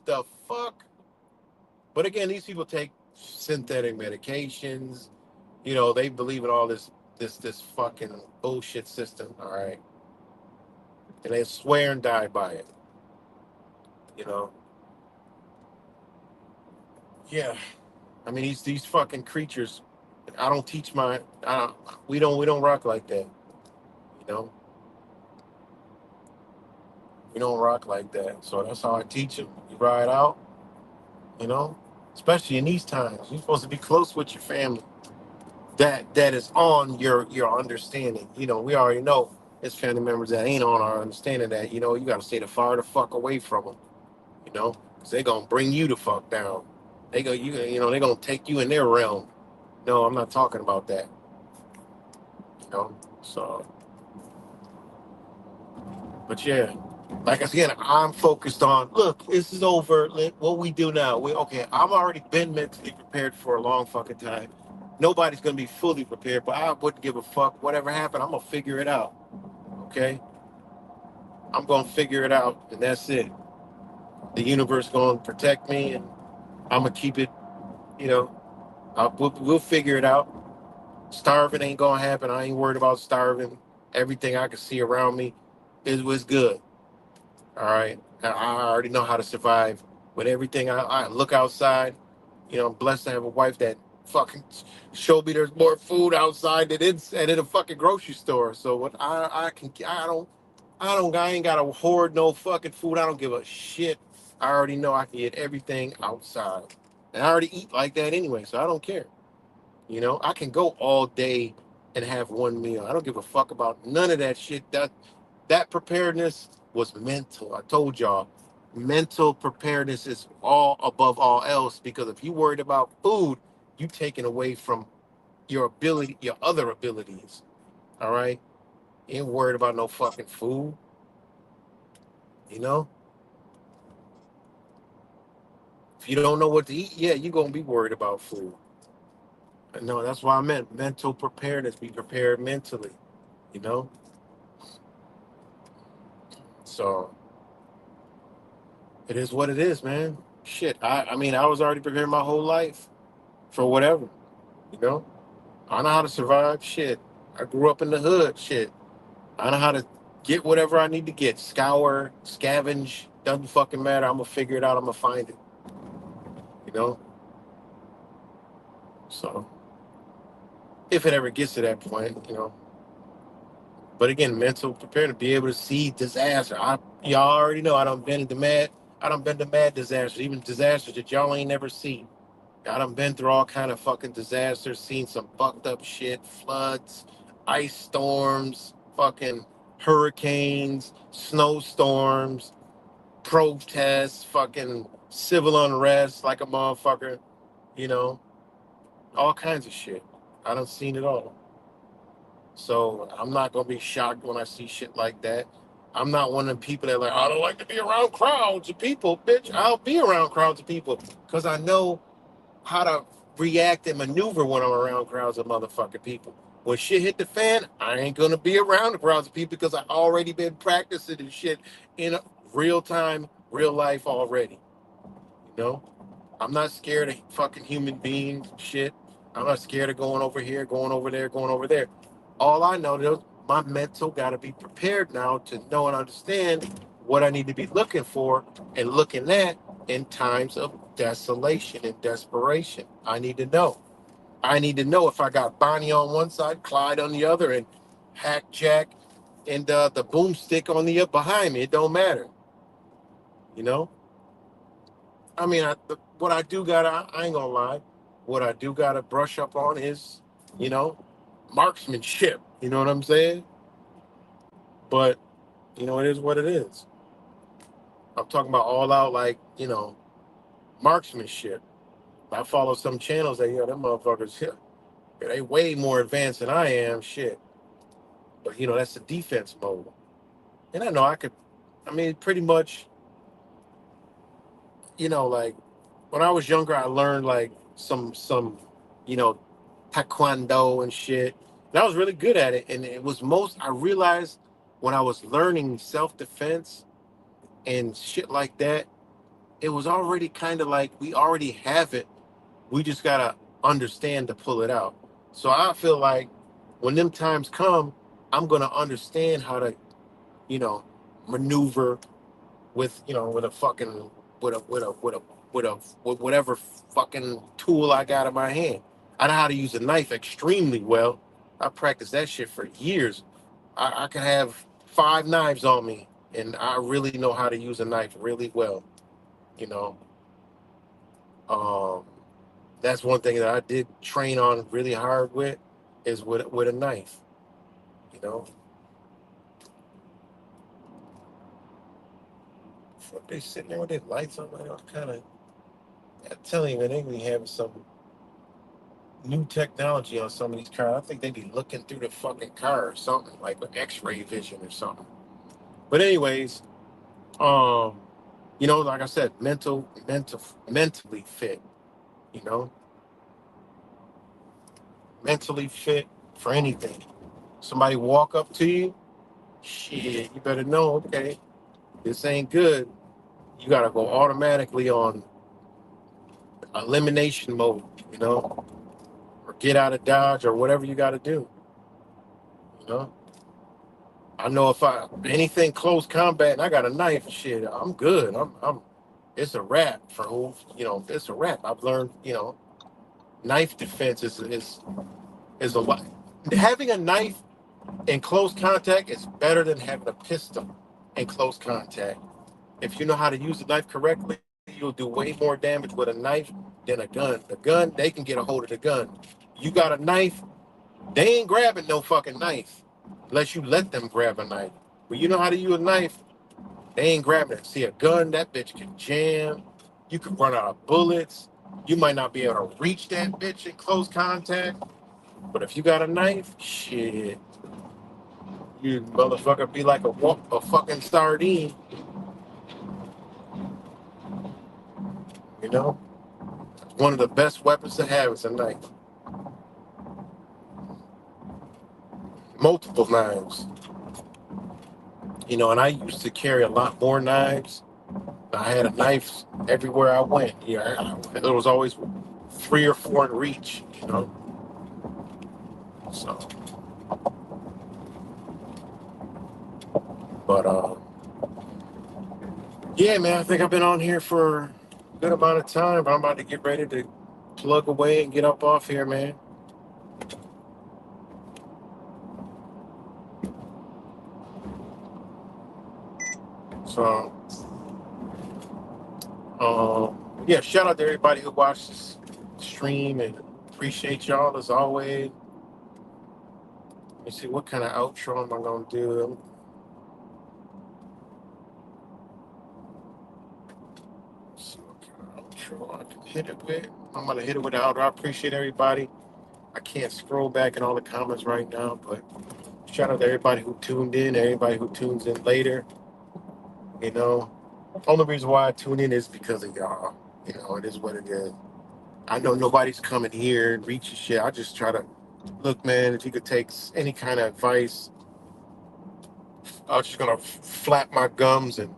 the fuck? But again, these people take synthetic medications. You know, they believe in all this fucking bullshit system. All right, and they swear and die by it. You know, yeah. I mean, these fucking creatures. I don't teach my. We don't rock like that. You know, we don't rock like that. So that's how I teach them. You ride out. You know, especially in these times, you're supposed to be close with your family. That is on your understanding. You know, we already know it's family members that ain't on our understanding that, you know, you got to stay the far the fuck away from them, you know, because they're going to bring you the fuck down. You know, they're going to take you in their realm. No, I'm not talking about that, you know, so, but yeah, like I said, I'm focused on, look, this is over. What we do now, okay, I've already been mentally prepared for a long fucking time. Nobody's going to be fully prepared, but I wouldn't give a fuck. Whatever happened, I'm going to figure it out. Okay, I'm gonna figure it out, and that's it. The universe gonna protect me, and I'm gonna keep it. You know, we'll figure it out. Starving ain't gonna happen. I ain't worried about starving. Everything I can see around me is was good. All right, and I already know how to survive with everything. I look outside. I'm blessed to have a wife that fucking showed me there's more food outside than in a fucking grocery store. So what I ain't gotta hoard no fucking food. I don't give a shit. I already know I can get everything outside, and I already eat like that anyway, so I don't care. I can go all day and have one meal. I don't give a fuck about none of that shit. That preparedness was mental. I told y'all, mental preparedness is all above all else, because if you worried about food, you taking away from your other abilities. All right? You ain't worried about no fucking food, you know? If you don't know what to eat, yeah, you're gonna be worried about food. No, that's why I meant mental preparedness. Be prepared mentally, you know? So it is what it is, man. Shit. I mean, I was already prepared my whole life for whatever, you know? I know how to survive. Shit. I grew up in the hood. Shit. I know how to get whatever I need to get. Scour, scavenge. Doesn't fucking matter. I'm gonna figure it out. I'm gonna find it. You know. So if it ever gets to that point. But again, mental prepared to be able to see disaster. Y'all already know I done been to mad disasters, even disasters that y'all ain't never seen. I done been through all kind of fucking disasters, seen some fucked up shit, floods, ice storms, fucking hurricanes, snowstorms, protests, fucking civil unrest like a motherfucker, you know, all kinds of shit. I done seen it all. So I'm not gonna be shocked when I see shit like that. I'm not one of the people that like, I don't like to be around crowds of people, bitch. I'll be around crowds of people because I know how to react and maneuver when I'm around crowds of motherfucking people. When shit hit the fan, I ain't gonna be around the crowds of people because I already been practicing this shit in real time, real life already. You know, I'm not scared of fucking human beings shit. I'm not scared of going over here, going over there, going over there. All I know is my mental got to be prepared now to know and understand what I need to be looking for and looking at in times of desolation and desperation. I need to know. I need to know if I got Bonnie on one side, Clyde on the other, and Hack Jack and the boomstick on the behind me. It don't matter, you know. I mean, what I do got, I ain't gonna lie. What I do got to brush up on is, you know, marksmanship. You know what I'm saying? But it is what it is. I'm talking about all out, like, marksmanship. I follow some channels that, them motherfuckers, they way more advanced than I am, shit. But, that's the defense mode. And I know I mean, pretty much, like, when I was younger, I learned, like, some, you know, taekwondo and shit. And I was really good at it. And I realized when I was learning self-defense and shit like that, it was already kind of like we already have it. We just gotta understand to pull it out. So I feel like when them times come, I'm gonna understand how to, you know, maneuver with a fucking with whatever fucking tool I got in my hand. I know how to use a knife extremely well. I practiced that shit for years. I can have 5 knives on me, and I really know how to use a knife really well. You know, um, that's one thing that I did train on really hard with is with a knife. You know, fuck, they sitting there with their lights on. Like, I'm kind of. I'm telling you, man, they be having some new technology on some of these cars. I think they be looking through the fucking car or something, like with X-ray vision or something. But anyways, um, like I said, mentally fit. You know, mentally fit for anything. Somebody walk up to you, shit, you better know, okay, this ain't good. You gotta go automatically on elimination mode, you know, or get out of Dodge or whatever you gotta do, you know. I know if anything close combat and I got a knife, shit, I'm good. It's a wrap for who, you know, it's a wrap. I've learned, you know, knife defense is a lot. Having a knife in close contact is better than having a pistol in close contact. If you know how to use the knife correctly, you'll do way more damage with a knife than a gun. The gun, they can get a hold of the gun. You got a knife, they ain't grabbing no fucking knife unless you let them grab a knife. When you know how to use a knife, they ain't grabbing it. See, a gun, that bitch can jam. You can run out of bullets. You might not be able to reach that bitch in close contact. But if you got a knife, shit, you motherfucker be like a fucking sardine. You know? One of the best weapons to have is a knife. Multiple knives. You know, and I used to carry a lot more knives. I had a knife everywhere I went. Yeah, there was always 3 or 4 in reach, you know? So, but, yeah, man, I think I've been on here for a good amount of time, but I'm about to get ready to plug away and get up off here, man. So, yeah, shout out to everybody who watched this stream and appreciate y'all as always. Let me see, what kind of outro am I going to do? Let's see what kind of outro I can hit it with. I'm going to hit it with the outro. I appreciate everybody. I can't scroll back in all the comments right now, but shout out to everybody who tuned in, everybody who tunes in later. You know, the only reason why I tune in is because of y'all. You know, it is what it is. I know nobody's coming here and reaching shit. I just try to, look, man, if you could take any kind of advice, I'm just going to flap my gums and,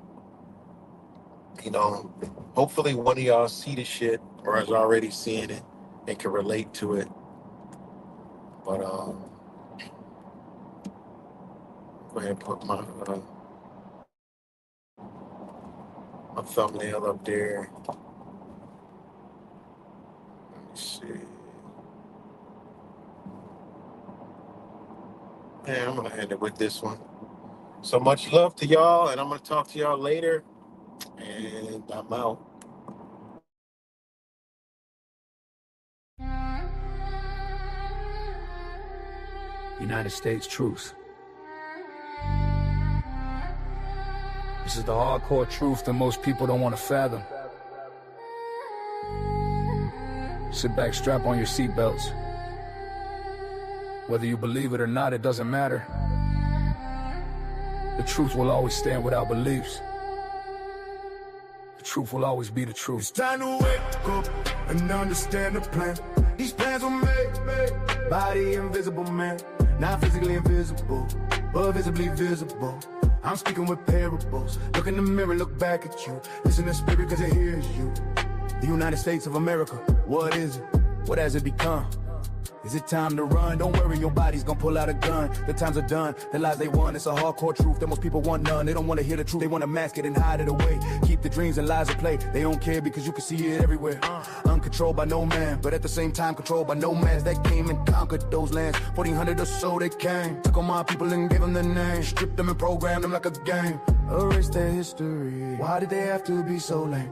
you know, hopefully one of y'all see the shit or is already seeing it and can relate to it. But, go ahead and put my thumbnail up there. Let me see. Yeah, I'm gonna end it with this one. So much love to y'all, and I'm gonna talk to y'all later. And I'm out. United States truth. This is the hardcore truth that most people don't want to fathom. Sit back, strap on your seatbelts. Whether you believe it or not, it doesn't matter. The truth will always stand without beliefs. The truth will always be the truth. It's time to wake up and understand the plan. These plans were made by the invisible man. Not physically invisible, but visibly visible. I'm speaking with parables. Look in the mirror, look back at you. Listen to spirit cause it hears you. The United States of America, what is it? What has it become? Is it time to run? Don't worry, your body's gonna pull out a gun. The times are done, the lies they won. It's a hardcore truth that most people want none. They don't wanna hear the truth, they wanna mask it and hide it away. Keep the dreams and lies at play. They don't care because you can see it everywhere. Uncontrolled by no man, but at the same time controlled by no man that came and conquered those lands. 1400 or so they came. Took on my people and gave them the name. Stripped them and programmed them like a game. Erased their history. Why did they have to be so lame?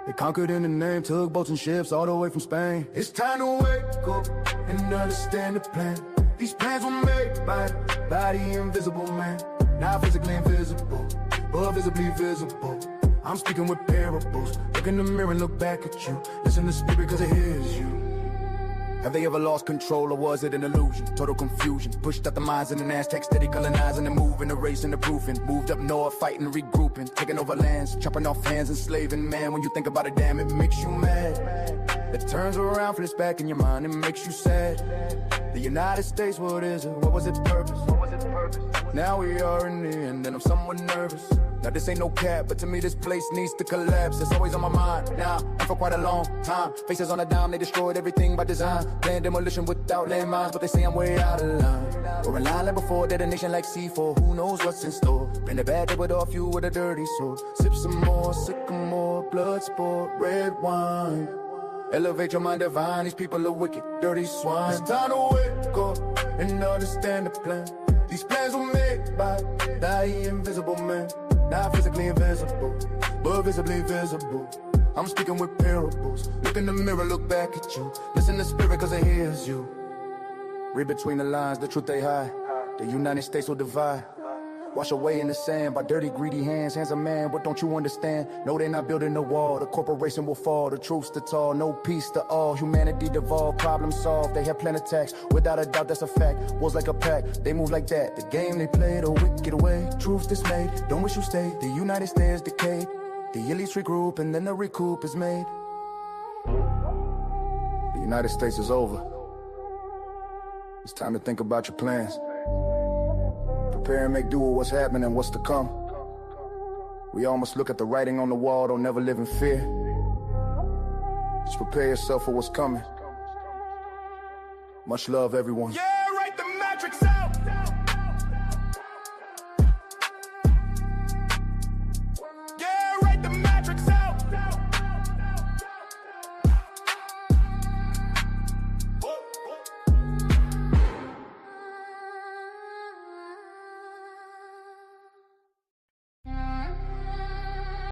They conquered in the name, took boats and ships all the way from Spain. It's time to wake up and understand the plan. These plans were made by the invisible man. Not physically invisible, but visibly visible. I'm speaking with parables. Look in the mirror and look back at you. Listen to spirit cause it hears you. Have they ever lost control or was it an illusion? Total confusion, pushed out the minds in the Aztecs, steady colonizing and moving, erasing the proofing. Moved up north, fighting, regrouping, taking over lands, chopping off hands, enslaving. Man, when you think about it, damn, it makes you mad. It turns around, flips back in your mind, and makes you sad. The United States, what is it? What was its purpose? What was its purpose? Now we are in the end, and I'm somewhat nervous. Now this ain't no cap, but to me this place needs to collapse. It's always on my mind now, and for quite a long time. Faces on a dime, they destroyed everything by design. Planned demolition without landmines, but they say I'm way out of line. We're in line like before, detonation like C4. Who knows what's in store? Bring the bad with off you with a dirty sword. Sip some more, sycamore, blood sport, red wine. Elevate your mind divine, these people are wicked, dirty swine. It's time to wake up and understand the plan. These plans were made by the invisible man. Not physically invisible, but visibly visible. I'm speaking with parables. Look in the mirror, look back at you. Listen to spirit cause it hears you. Read between the lines, the truth they hide. The United States will divide. Wash away in the sand by dirty, greedy hands. Hands of man, what don't you understand? No, they're not building the wall. The corporation will fall. The truth's too tall. No peace to all. Humanity devolved. Problem solved. They have planned attacks. Without a doubt, that's a fact. Wars like a pack. They move like that. The game they play the wicked way. Truth dismayed. Don't wish you stayed. The United States decayed. The elites regroup and then the recoup is made. The United States is over. It's time to think about your plans. Prepare and make do with what's happening and what's to come. We all must look at the writing on the wall. Don't never live in fear. Just prepare yourself for what's coming. Much love, everyone. Yeah, write the matrix out.